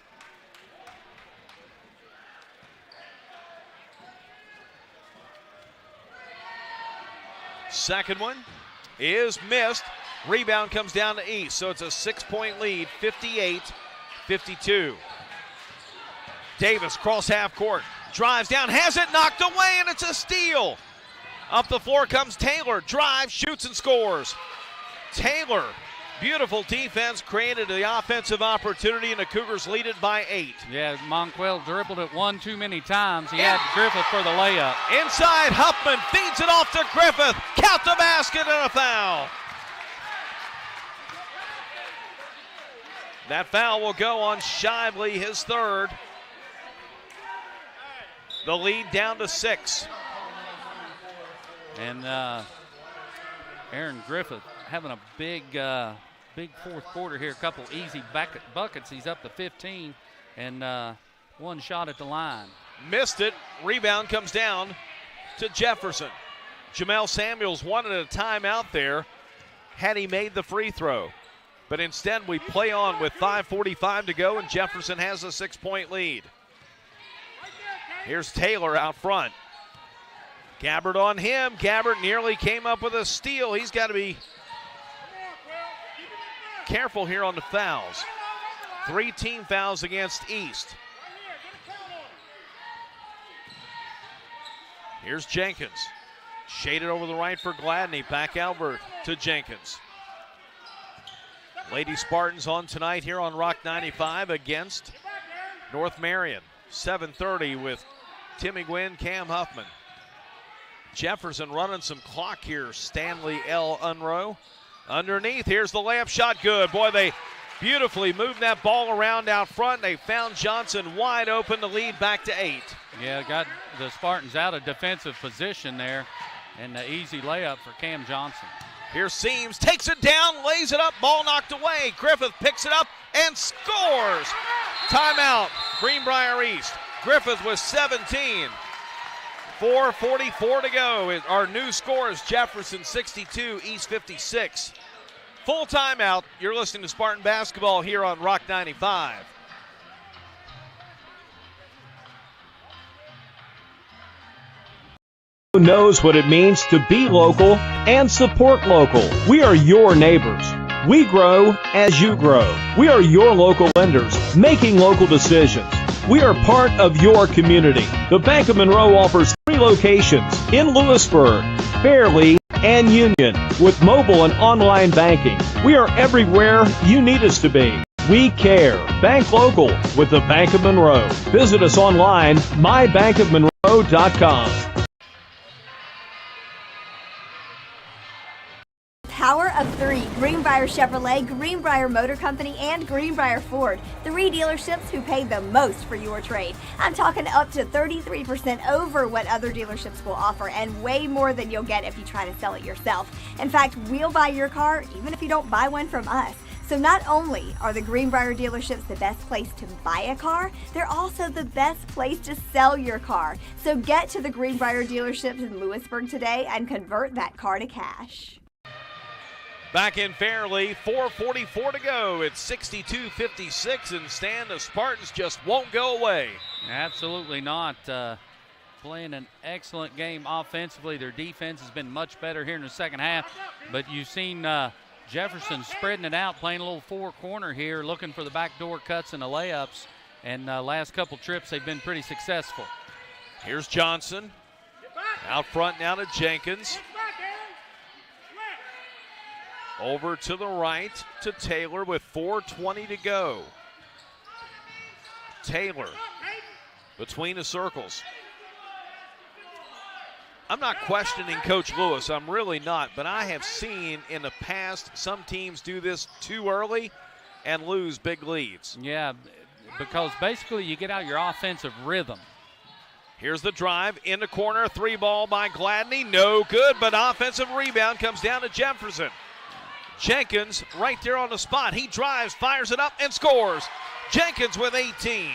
Speaker 18: Second one is missed. Rebound comes down to East, so it's a 6-point lead, 58-52. Davis cross half court, drives down, has it knocked away, and it's a steal. Up the floor comes Taylor, drives, shoots, and scores. Taylor, beautiful defense, created the offensive opportunity, and the Cougars lead it by 8.
Speaker 19: Yeah, Monquel dribbled it one too many times. He had Griffith for the layup.
Speaker 18: Inside, Huffman feeds it off to Griffith. Count the basket and a foul. That foul will go on Shively, his 3rd. The lead down to 6.
Speaker 19: And Aaron Griffith having a big 4th quarter here. A couple easy buckets. He's up to 15 and 1 shot at the line.
Speaker 18: Missed it. Rebound comes down to Jefferson. Jamel Samuels wanted a timeout there had he made the free throw. But instead we play on with 5:45 to go, and Jefferson has a 6-point lead. Here's Taylor out front. Gabbard on him. Gabbard nearly came up with a steal. He's got to be careful here on the fouls. 3 team fouls against East. Here's Jenkins. Shaded over the right for Gladney. Back Albert to Jenkins. Lady Spartans on tonight here on Rock 95 against North Marion. 7:30 with Timmy Gwynn, Cam Huffman. Jefferson running some clock here. Stanley L. Unroe. Underneath, here's the layup shot. Good. Boy, they beautifully moved that ball around out front. They found Johnson wide open to lead back to 8.
Speaker 19: Yeah, got the Spartans out of defensive position there. And the easy layup for Cam Johnson.
Speaker 18: Here's Seams, takes it down, lays it up, ball knocked away. Griffith picks it up and scores. Timeout, Greenbrier East. Griffith with 17. 4:44 to go. Our new score is Jefferson 62, East 56. Full timeout. You're listening to Spartan basketball here on Rock 95.
Speaker 4: Who knows what it means to be local and support local. We are your neighbors. We grow as you grow. We are your local lenders making local decisions. We are part of your community. The Bank of Monroe offers 3 locations in Lewisburg, Fairleigh, and Union with mobile and online banking. We are everywhere you need us to be. We care. Bank local with the Bank of Monroe. Visit us online, mybankofmonroe.com.
Speaker 3: Power of 3, Greenbrier Chevrolet, Greenbrier Motor Company, and Greenbrier Ford. 3 dealerships who pay the most for your trade. I'm talking up to 33% over what other dealerships will offer, and way more than you'll get if you try to sell it yourself. In fact, we'll buy your car even if you don't buy one from us. So not only are the Greenbrier dealerships the best place to buy a car, they're also the best place to sell your car. So get to the Greenbrier dealerships in Lewisburg today and convert that car to cash.
Speaker 18: Back in Fairleigh, 4:44 to go. It's 62-56, and Stan, the Spartans just won't go away.
Speaker 19: Absolutely not. Playing an excellent game offensively. Their defense has been much better here in the second half, but you've seen Jefferson spreading it out, playing a little 4-corner here, looking for the backdoor cuts and the layups, and last couple trips they've been pretty successful.
Speaker 18: Here's Johnson. Out front now to Jenkins. Over to the right to Taylor with 4:20 to go. Taylor between the circles. I'm not questioning Coach Lewis. I'm really not. But I have seen in the past some teams do this too early and lose big leads.
Speaker 19: Yeah, because basically you get out your offensive rhythm.
Speaker 18: Here's the drive in the corner. 3 ball by Gladney. No good, but offensive rebound comes down to Jefferson. Jenkins right there on the spot. He drives, fires it up, and scores. Jenkins with 18.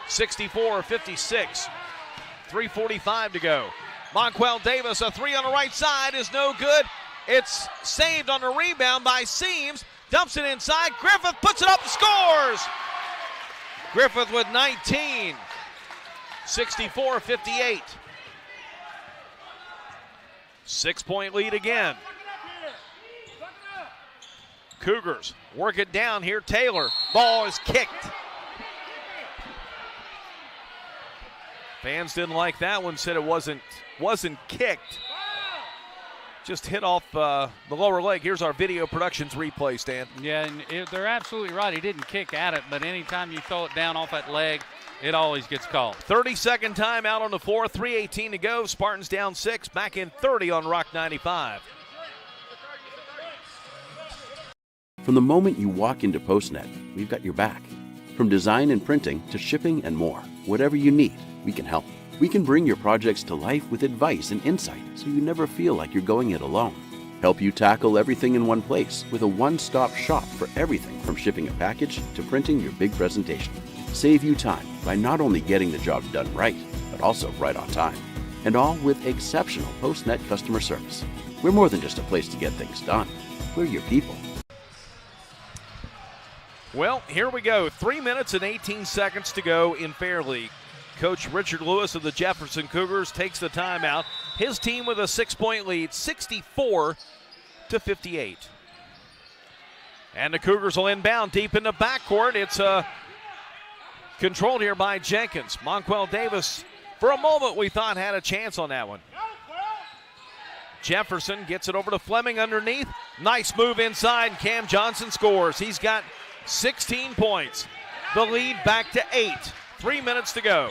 Speaker 18: 64-56. 3:45 to go. Monquel Davis, a 3 on the right side is no good. It's saved on the rebound by Seams. Dumps it inside. Griffith puts it up and scores. Griffith with 19. 64-58. 6-point lead again. Cougars work it down here. Taylor. Ball is kicked. Fans didn't like that one, said it wasn't kicked. Just hit off the lower leg. Here's our video productions replay, Stan.
Speaker 19: Yeah, and they're absolutely right. He didn't kick at it, but anytime you throw it down off that leg, it always gets called.
Speaker 18: 30-second timeout on the floor, 3:18 to go. Spartans down 6, back in 30 on Rock 95.
Speaker 12: From the moment you walk into PostNet, we've got your back. From design and printing to shipping and more, whatever you need, we can help. We can bring your projects to life with advice and insight so you never feel like you're going it alone. Help you tackle everything in one place with a one-stop shop for everything from shipping a package to printing your big presentation. Save you time by not only getting the job done right, but also right on time. And all with exceptional PostNet customer service. We're more than just a place to get things done. We're your people.
Speaker 18: Well, here we go. 3 minutes and 18 seconds to go in Fair League. Coach Richard Lewis of the Jefferson Cougars takes the timeout. His team with a 6-point lead, 64-58. And the Cougars will inbound deep in the backcourt. It's controlled here by Jenkins. Monquel Davis, for a moment we thought had a chance on that one. Jefferson gets it over to Fleming underneath. Nice move inside. Cam Johnson scores. He's got 16 points. The lead back to 8. 3 minutes to go.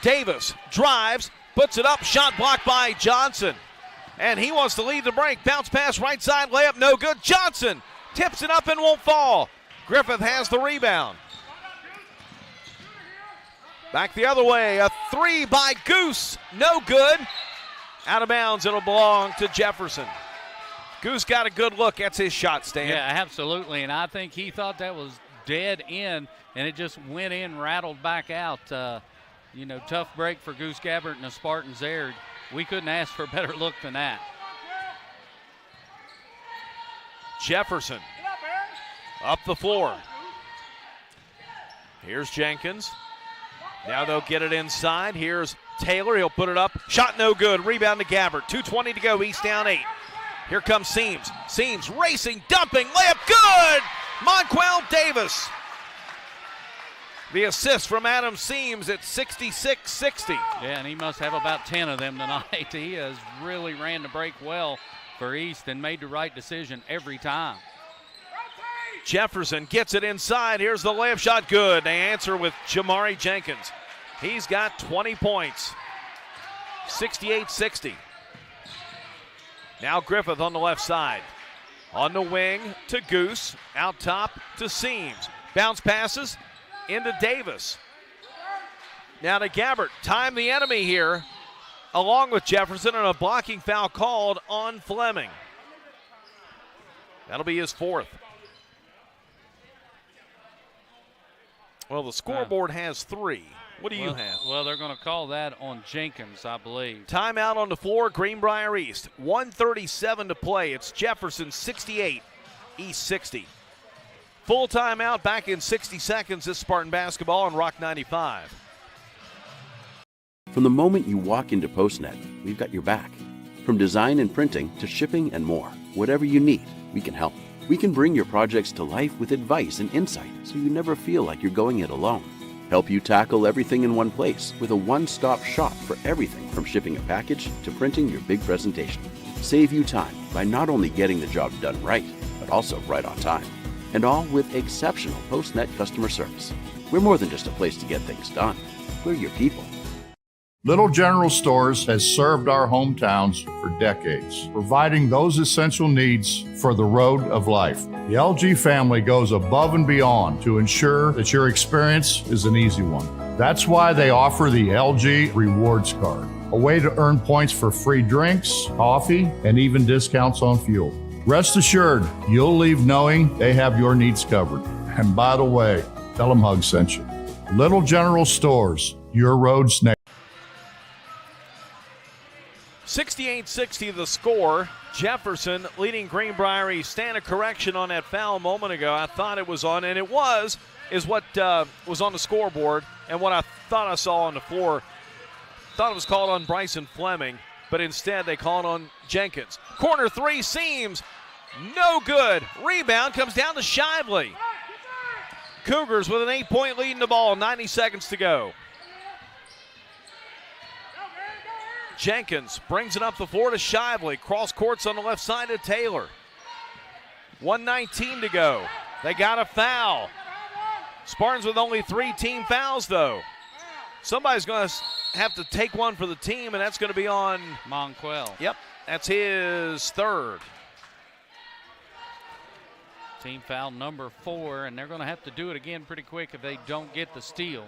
Speaker 18: Davis drives, puts it up, shot blocked by Johnson. And he wants to lead the break. Bounce pass right side, layup no good. Johnson tips it up and won't fall. Griffith has the rebound. Back the other way, a 3 by Goose, no good. Out of bounds, it'll belong to Jefferson. Goose got a good look. That's his shot, Stan.
Speaker 19: Yeah, absolutely. And I think he thought that was dead in, and it just went in, rattled back out. Tough break for Goose Gabbert and the Spartans there. We couldn't ask for a better look than that.
Speaker 18: Jefferson up the floor. Here's Jenkins. Now they'll get it inside. Here's Taylor. He'll put it up. Shot no good. Rebound to Gabbert. 2:20 to go. East down 8. Here comes Seams. Seams racing, dumping, layup good! Monquel Davis. The assist from Adam Seams at 66-60.
Speaker 19: Yeah, and he must have about 10 of them tonight. He has really ran the break well for East and made the right decision every time.
Speaker 18: Jefferson gets it inside. Here's the layup shot, good. They answer with Jamari Jenkins. He's got 20 points. 68-60. Now Griffith on the left side. On the wing to Goose. Out top to Seams. Bounce passes into Davis. Now to Gabbert. Time the enemy here. Along with Jefferson, and a blocking foul called on Fleming. That'll be his 4th. Well, the scoreboard has 3. What do you have?
Speaker 19: Well, they're going to call that on Jenkins, I believe.
Speaker 18: Timeout on the floor, Greenbrier East. 1:37 to play. It's Jefferson 68, East 60. Full timeout back in 60 seconds. This Spartan basketball on Rock 95.
Speaker 12: From the moment you walk into PostNet, we've got your back. From design and printing to shipping and more, whatever you need, we can help. We can bring your projects to life with advice and insight so you never feel like you're going it alone. Help you tackle everything in one place with a one-stop shop for everything from shipping a package to printing your big presentation. Save you time by not only getting the job done right, but also right on time. and all with exceptional PostNet customer service. We're more than just a place to get things done. We're your people.
Speaker 5: Little General Stores has served our hometowns for decades, providing those essential needs for the road of life. The LG family goes above and beyond to ensure that your experience is an easy one. That's why they offer the LG Rewards Card, a way to earn points for free drinks, coffee, and even discounts on fuel. Rest assured, you'll leave knowing they have your needs covered. And by the way, tell them Hug sent you. Little General Stores, your road's next.
Speaker 18: 68-60 the score. Jefferson leading Greenbrier East. Stand a correction on that foul a moment ago. I thought it was on, and it was, is what was on the scoreboard, and what I thought I saw on the floor. Thought it was called on Bryson Fleming, but instead they called on Jenkins. Corner three, Seams, no good. Rebound comes down to Shively. Cougars with an 8-point lead in the ball, 90 seconds to go. Jenkins brings it up the floor to Shively. Cross courts on the left side to Taylor. 1:19 to go. They got a foul. Spartans with only 3 team fouls, though. Somebody's going to have to take one for the team, and that's going to be on
Speaker 19: Monquel.
Speaker 18: Yep, that's his third.
Speaker 19: Team foul number 4, and they're going to have to do it again pretty quick if they don't get the steal.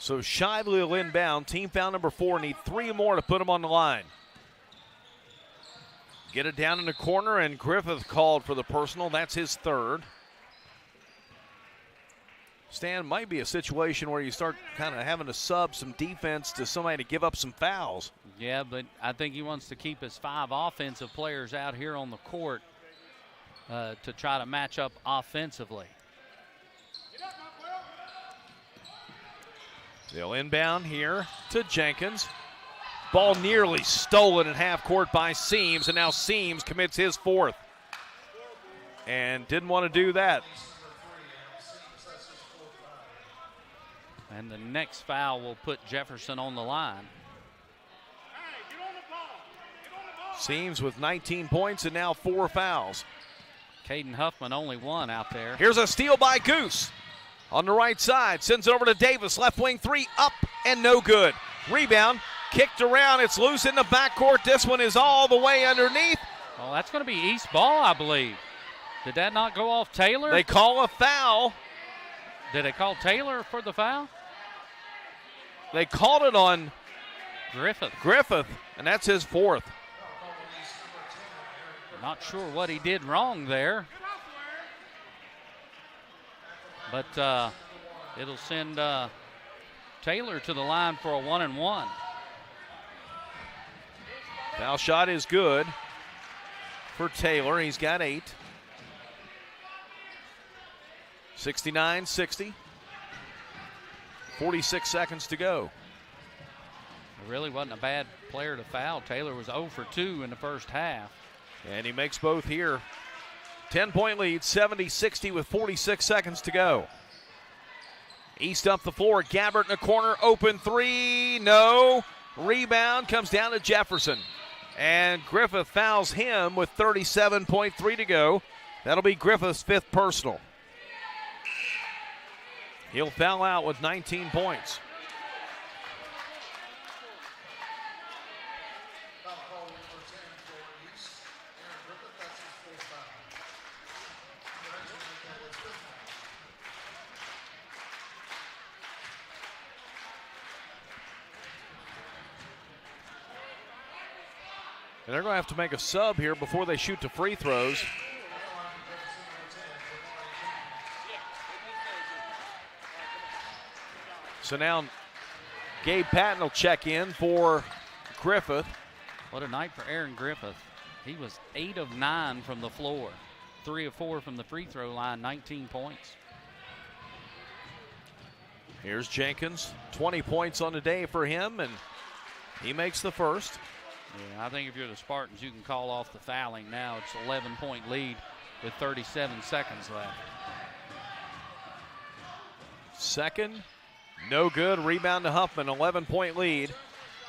Speaker 18: So Shively will inbound. Team foul number 4. Need 3 more to put him on the line. Get it down in the corner, and Griffith called for the personal. That's his third. Stan, might be a situation where you start kind of having to sub some defense to somebody to give up some fouls.
Speaker 19: Yeah, but I think he wants to keep his 5 offensive players out here on the court to try to match up offensively.
Speaker 18: They'll inbound here to Jenkins. Ball nearly stolen at half court by Seams, and now Seams commits his 4th. And didn't want to do that.
Speaker 19: And the next foul will put Jefferson on the line.
Speaker 18: Seams with 19 points and now 4 fouls.
Speaker 19: Caden Huffman only 1 out there.
Speaker 18: Here's a steal by Goose. On the right side, sends it over to Davis. Left wing 3, up and no good. Rebound, kicked around. It's loose in the backcourt. This one is all the way underneath.
Speaker 19: Well, that's going to be East ball, I believe. Did that not go off Taylor?
Speaker 18: They call a foul.
Speaker 19: Did they call Taylor for the foul?
Speaker 18: They called it on
Speaker 19: Griffith,
Speaker 18: and that's his 4th.
Speaker 19: Not sure what he did wrong there. But it'll send Taylor to the line for a 1-and-1.
Speaker 18: Foul shot is good for Taylor. He's got 8. 69-60. 46 seconds to go.
Speaker 19: It really wasn't a bad player to foul. Taylor was 0 for 2 in the first half.
Speaker 18: And he makes both here. 10-point lead, 70-60 with 46 seconds to go. East up the floor. Gabbert in the corner. Open 3. No. Rebound comes down to Jefferson. And Griffith fouls him with 37.3 to go. That'll be Griffith's 5th personal. He'll foul out with 19 points. And they're going to have to make a sub here before they shoot the free throws. So now Gabe Patton will check in for Griffith.
Speaker 19: What a night for Aaron Griffith. He was 8 of 9 from the floor. 3 of 4 from the free throw line, 19 points.
Speaker 18: Here's Jenkins, 20 points on the day for him, and he makes the first.
Speaker 19: Yeah, I think if you're the Spartans, you can call off the fouling now. It's an 11-point lead with 37 seconds left.
Speaker 18: Second No good. Rebound to Huffman. 11-point lead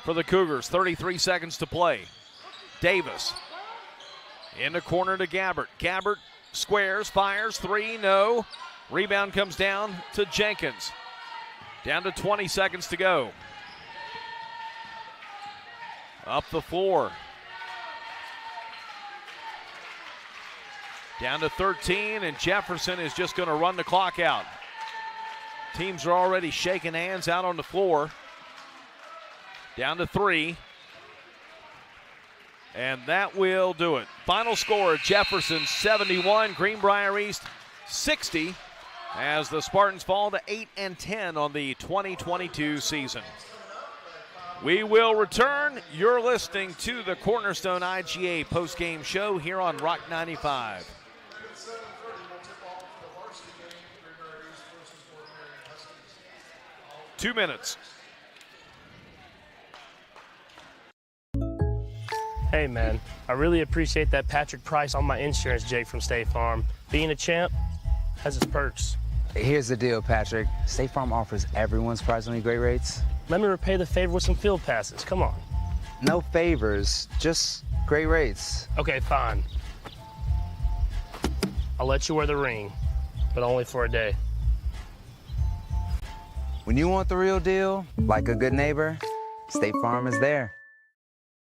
Speaker 18: for the Cougars. 33 seconds to play. Davis in the corner to Gabbert. Gabbert squares, fires, three, no. Rebound comes down to Jenkins. Down to 20 seconds to go. Up the floor. Down to 13, and Jefferson is just going to run the clock out. Teams are already shaking hands out on the floor. Down to 3. And that will do it. Final score, Jefferson 71, Greenbrier East 60, as the Spartans fall to 8-10 on the 2022 season. We will return. You're listening to the Cornerstone IGA postgame show here on Rock 95. Two minutes.
Speaker 11: Hey man, I really appreciate that Patrick price on my insurance, Jake from State Farm. Being a champ has its perks.
Speaker 7: Here's the deal, Patrick. State Farm offers everyone surprisingly great rates.
Speaker 11: Let me repay the favor with some field passes. Come on.
Speaker 7: No favors, just great rates.
Speaker 11: Okay, fine. I'll let you wear the ring, but only for a day.
Speaker 7: When you want the real deal, like a good neighbor, State Farm is there.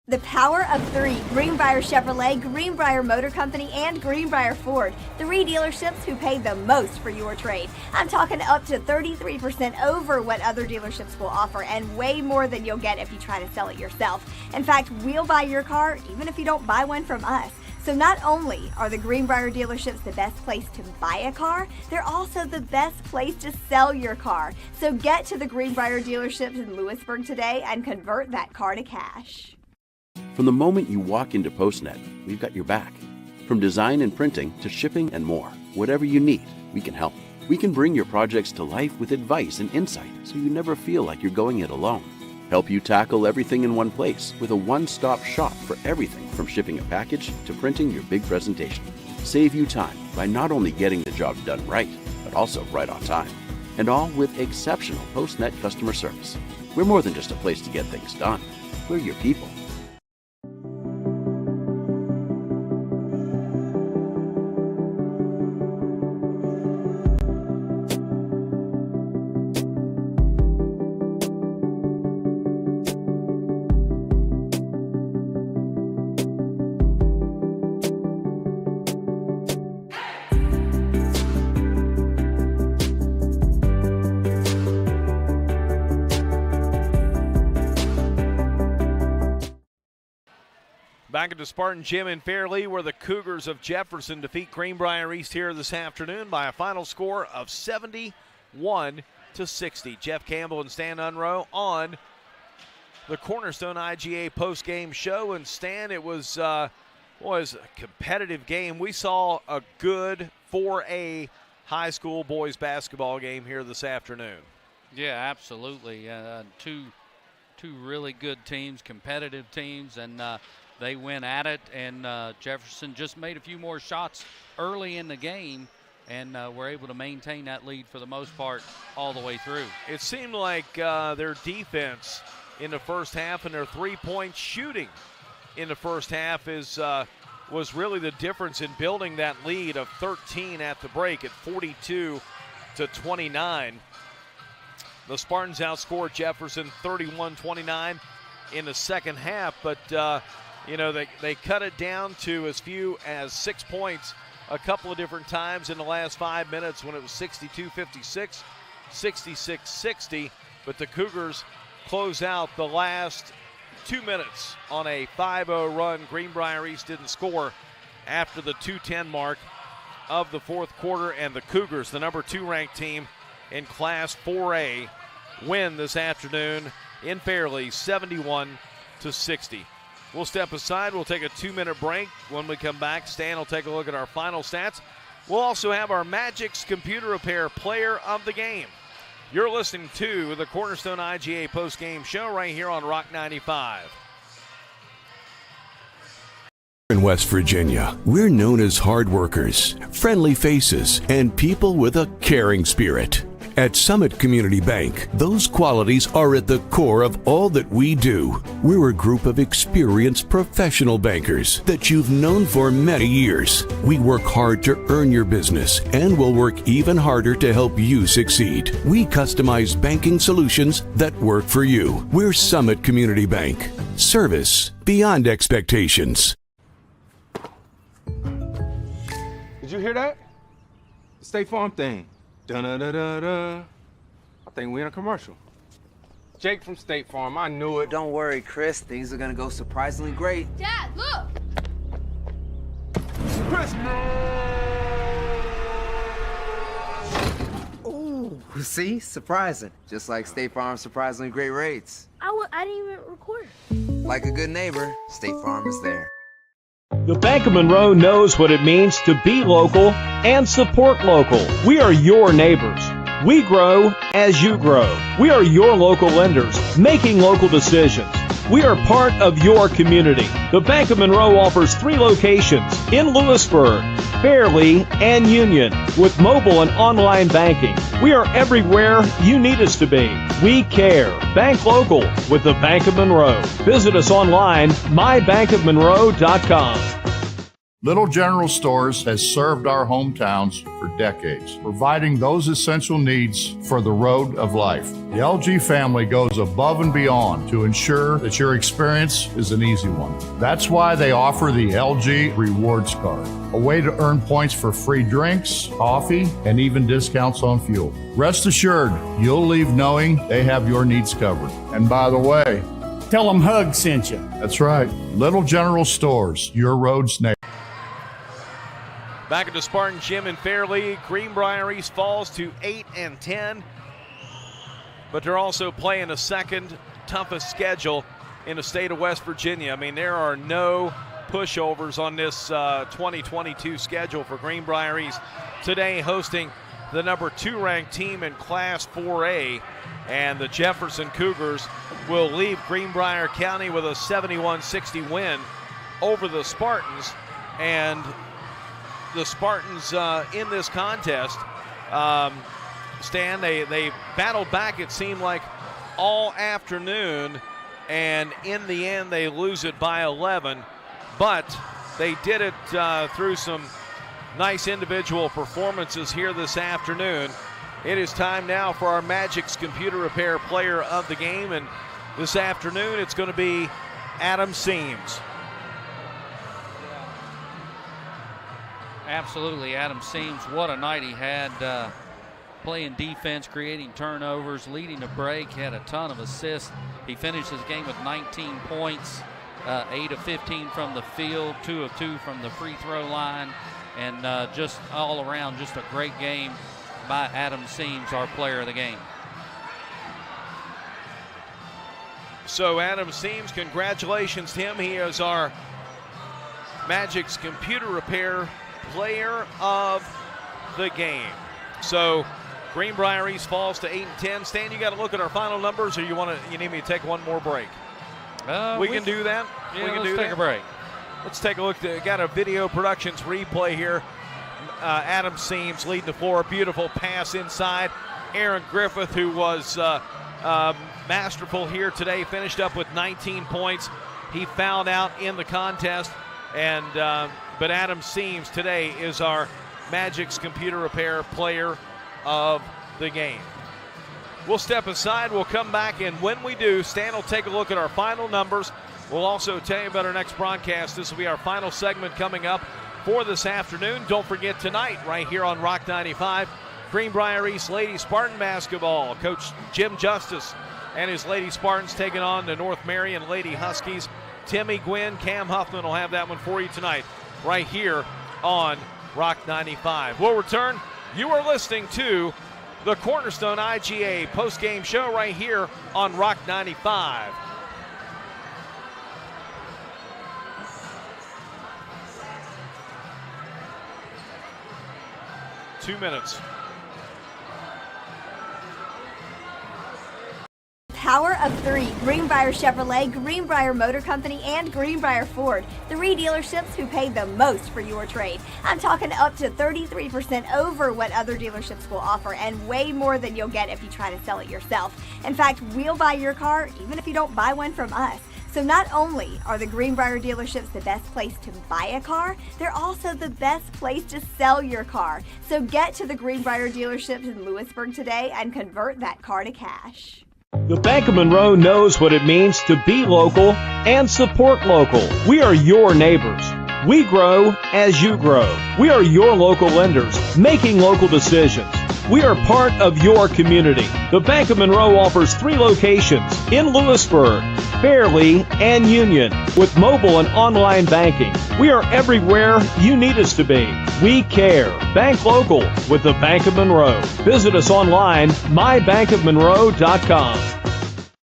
Speaker 3: The power of 3. Greenbrier Chevrolet, Greenbrier Motor Company, and Greenbrier Ford. 3 dealerships who pay the most for your trade. I'm talking up to 33% over what other dealerships will offer, and way more than you'll get if you try to sell it yourself. In fact, we'll buy your car even if you don't buy one from us. So not only are the Greenbrier dealerships the best place to buy a car, they're also the best place to sell your car. So get to the Greenbrier dealerships in Lewisburg today and convert that car to cash.
Speaker 12: From the moment you walk into PostNet, we've got your back. From design and printing to shipping and more, whatever you need, we can help. We can bring your projects to life with advice and insight so you never feel like you're going it alone. Help you tackle everything in one place with a one-stop shop for everything from shipping a package to printing your big presentation. Save you time by not only getting the job done right, but also right on time. And all with exceptional PostNet customer service. We're more than just a place to get things done. We're your people.
Speaker 18: Back at the Spartan Gym in Fairleigh, where the Cougars of Jefferson defeat Greenbrier East here this afternoon by a final score of 71-60. Jeff Campbell and Stan Unroe on the Cornerstone IGA postgame show. And Stan, it was a competitive game. We saw a good 4A high school boys basketball game here this afternoon.
Speaker 19: Yeah, absolutely. Two really good teams, competitive teams, and they went at it, and Jefferson just made a few more shots early in the game and were able to maintain that lead for the most part all the way through.
Speaker 18: It seemed like their defense in the first half and their three-point shooting in the first half was really the difference in building that lead of 13 at the break at 42-29. The Spartans outscored Jefferson 31-29 in the second half, but they cut it down to as few as 6 points a couple of different times in the last 5 minutes when it was 62-56, 66-60. But the Cougars close out the last 2 minutes on a 5-0 run. Greenbrier East didn't score after the 2:10 mark of the fourth quarter, and the Cougars, the number 2 ranked team in Class 4A, win this afternoon in Fairleigh 71-60. We'll step aside. We'll take a 2-minute break. When we come back, Stan will take a look at our final stats. We'll also have our Magic's Computer Repair Player of the Game. You're listening to the Cornerstone IGA postgame show right here on Rock 95.
Speaker 13: In West Virginia, we're known as hard workers, friendly faces, and people with a caring spirit. At Summit Community Bank, those qualities are at the core of all that we do. We're a group of experienced professional bankers that you've known for many years. We work hard to earn your business and will work even harder to help you succeed. We customize banking solutions that work for you. We're Summit Community Bank. Service beyond expectations.
Speaker 6: Did you hear that? The State Farm thing. Dun-da-da-da-da. I think we're in a commercial. Jake from State Farm, I knew it.
Speaker 7: Don't worry, Chris. Things are gonna go surprisingly great.
Speaker 8: Dad, look!
Speaker 6: Chris!
Speaker 7: Ooh, see? Surprising. Just like State Farm's surprisingly great rates.
Speaker 8: I didn't even record.
Speaker 7: Like a good neighbor, State Farm is there.
Speaker 4: The Bank of Monroe knows what it means to be local and support local. We are your neighbors. We grow as you grow. We are your local lenders, making local decisions. We are part of your community. The Bank of Monroe offers 3 locations in Lewisburg, Fairleigh, and Union with mobile and online banking. We are everywhere you need us to be. We care. Bank local with the Bank of Monroe. Visit us online, mybankofmonroe.com.
Speaker 5: Little General Stores has served our hometowns for decades, providing those essential needs for the road of life. The LG family goes above and beyond to ensure that your experience is an easy one. That's why they offer the LG Rewards Card, a way to earn points for free drinks, coffee, and even discounts on fuel. Rest assured, you'll leave knowing they have your needs covered. And by the way,
Speaker 14: tell them Hug sent you.
Speaker 5: That's right. Little General Stores, your road's neighbor.
Speaker 18: Back at the Spartan Gym in Fairleigh, Greenbrier East falls to 8-10, but they're also playing the second toughest schedule in the state of West Virginia. I mean, there are no pushovers on this 2022 schedule for Greenbrier East. Today hosting the number 2 ranked team in Class 4A, and the Jefferson Cougars will leave Greenbrier County with a 71-60 win over the Spartans. And the Spartans in this contest, Stan, they battled back, it seemed like, all afternoon, and in the end they lose it by 11. But they did it through some nice individual performances here this afternoon. It is time now for our Magic's Computer Repair Player of the Game, and this afternoon it's going to be Adam Seams.
Speaker 19: Absolutely, Adam Seams, what a night he had, playing defense, creating turnovers, leading a break, had a ton of assists. He finished his game with 19 points, 8 of 15 from the field, 2 of 2 from the free throw line, and just all around, just a great game by Adam Seams, our player of the game.
Speaker 18: So Adam Seams, congratulations to him. He is our Magic's Computer Repair Player of the Game. So Greenbrier East falls to 8-10. Stan, you got to look at our final numbers, or you need me to take one more break? We can do that.
Speaker 19: Yeah,
Speaker 18: we can
Speaker 19: let's take a break.
Speaker 18: Let's take a look. Got a video productions replay here. Adam Seams leading the floor. Beautiful pass inside. Aaron Griffith, who was masterful here today, finished up with 19 points. He fouled out in the contest, and but Adam Seams today is our Magic's Computer Repair Player of the Game. We'll step aside. We'll come back, and when we do, Stan will take a look at our final numbers. We'll also tell you about our next broadcast. This will be our final segment coming up for this afternoon. Don't forget tonight, right here on Rock 95, Greenbrier East Lady Spartan basketball. Coach Jim Justice and his Lady Spartans taking on the North Marion Lady Huskies. Timmy Gwynn, Cam Huffman will have that one for you tonight, right here on Rock 95. We'll return. You are listening to the Cornerstone IGA postgame show right here on Rock 95.
Speaker 3: power of three. Greenbrier Chevrolet, Greenbrier Motor Company, and Greenbrier Ford. 3 dealerships who pay the most for your trade. I'm talking up to 33% over what other dealerships will offer, and way more than you'll get if you try to sell it yourself. In fact, we'll buy your car even if you don't buy one from us. So not only are the Greenbrier dealerships the best place to buy a car, they're also the best place to sell your car. So get to the Greenbrier dealerships in Lewisburg today and convert that car to cash.
Speaker 4: The Bank of Monroe knows what it means to be local and support local. We are your neighbors. We grow as you grow. We are your local lenders, making local decisions. We are part of your community. The Bank of Monroe offers 3 locations in Lewisburg, Fairleigh, and Union with mobile and online banking. We are everywhere you need us to be. We care. Bank local with the Bank of Monroe. Visit us online, mybankofmonroe.com.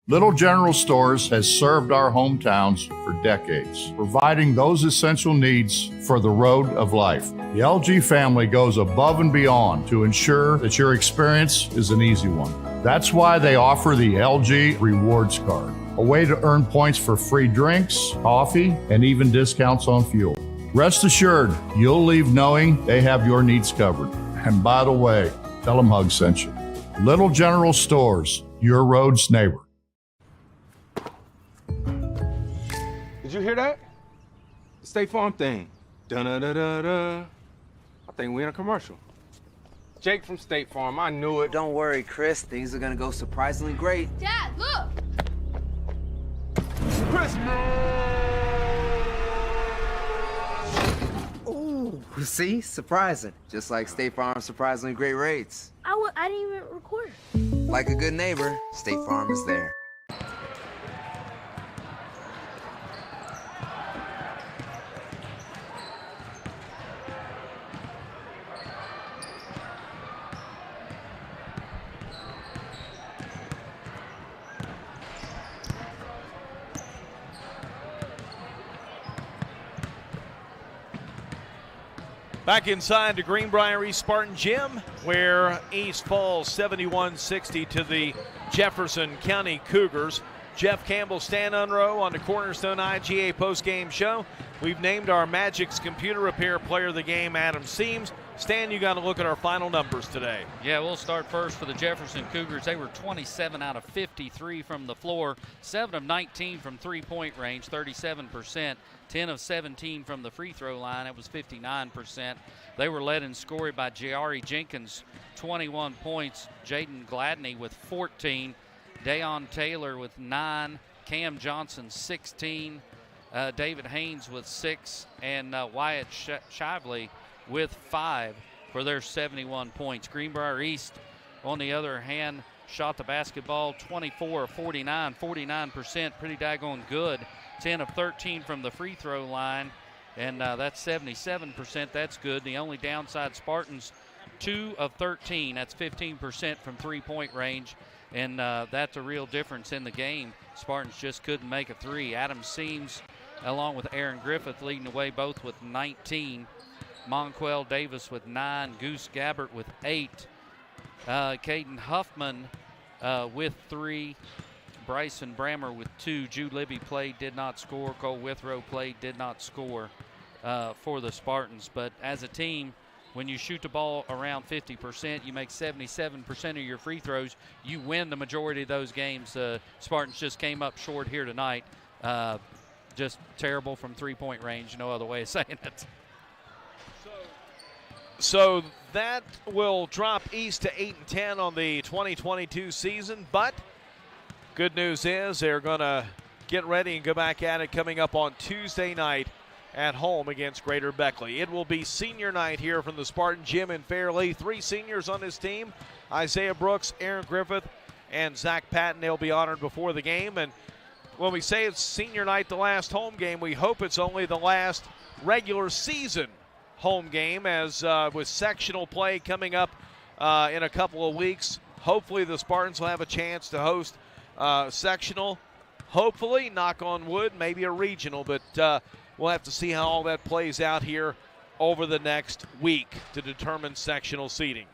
Speaker 5: Little General Stores has served our hometowns for decades, providing those essential needs for the road of life. The LG family goes above and beyond to ensure that your experience is an easy one. That's why they offer the LG Rewards Card, a way to earn points for free drinks, coffee, and even discounts on fuel. Rest assured, you'll leave knowing they have your needs covered. And by the way, tell them Hug sent you. Little General Stores, your road's neighbor.
Speaker 6: Did you hear that? The State Farm thing. Dun-da-da-da-da. I think we're in a commercial. Jake from State Farm, I knew it.
Speaker 7: Don't worry, Chris. Things are gonna go surprisingly great.
Speaker 8: Dad, look!
Speaker 7: Ooh, see? Surprising. Just like State Farm's surprisingly great rates.
Speaker 8: I didn't even record.
Speaker 7: Like a good neighbor, State Farm is there.
Speaker 18: Back inside the Greenbrier East Spartan Gym, where East falls 71-60 to the Jefferson County Cougars. Jeff Campbell, Stan Unrow on the Cornerstone IGA postgame show. We've named our Magic's computer repair player of the game, Adam Seams. Stan, you got to look at our final numbers today.
Speaker 19: Yeah, we'll start first for the Jefferson Cougars. They were 27 out of 53 from the floor, 7 of 19 from three-point range, 37%, 10 of 17 from the free throw line. It was 59%. They were led in scoring by Jari Jenkins, 21 points, Jaden Gladney with 14, Dayon Taylor with 9, Cam Johnson 16, David Haynes with 6, and Wyatt Shively with 5 for their 71 points. Greenbrier East, on the other hand, shot the basketball 24 of 49, 49%, pretty daggone good. 10 of 13 from the free throw line, and that's 77%. That's good. The only downside, Spartans 2 of 13. That's 15% from three-point range, and that's a real difference in the game. Spartans just couldn't make a three. Adam Seams, along with Aaron Griffith, leading the way, both with 19. Monquel Davis with 9, Goose Gabbert with 8, Caden Huffman with 3, Bryson Brammer with 2, Jude Libby played, did not score, Cole Withrow played, did not score for the Spartans. But as a team, when you shoot the ball around 50%, you make 77% of your free throws, you win the majority of those games. Spartans just came up short here tonight. Just terrible from three-point range, no other way of saying it.
Speaker 18: So that will drop East to 8-10 on the 2022 season, but good news is they're going to get ready and go back at it coming up on Tuesday night at home against Greater Beckley. It will be senior night here from the Spartan Gym in Fairleigh. 3 seniors on this team, Isaiah Brooks, Aaron Griffith, and Zach Patton. They'll be honored before the game. And when we say it's senior night, the last home game, we hope it's only the last regular season home game, as with sectional play coming up in a couple of weeks. Hopefully the Spartans will have a chance to host sectional. Hopefully, knock on wood, maybe a regional, but we'll have to see how all that plays out here over the next week to determine sectional seeding.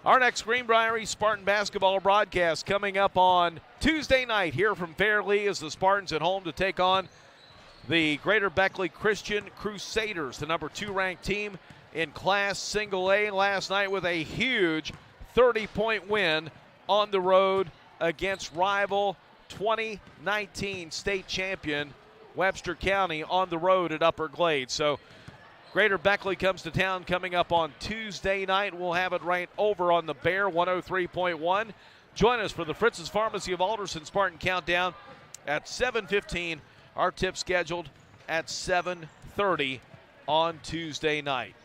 Speaker 18: Our next Greenbrier Spartan basketball broadcast coming up on Tuesday night here from Fairlee as the Spartans at home to take on the Greater Beckley Christian Crusaders, the number 2 ranked team in Class Single A last night with a huge 30-point win on the road against rival 2019 state champion Webster County on the road at Upper Glade. So Greater Beckley comes to town coming up on Tuesday night. We'll have it right over on the Bear 103.1. Join us for the Fritz's Pharmacy of Alderson Spartan Countdown at 7:15. Our tip scheduled at 7:30 on Tuesday night.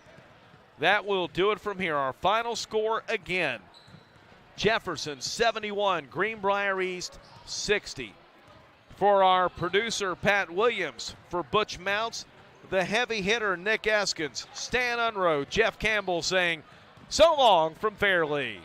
Speaker 18: That will do it from here. Our final score again. Jefferson 71, Greenbrier East 60. For our producer Pat Williams, for Butch Mounts, the heavy hitter Nick Eskins, Stan Unrow, Jeff Campbell saying so long from Fairlee.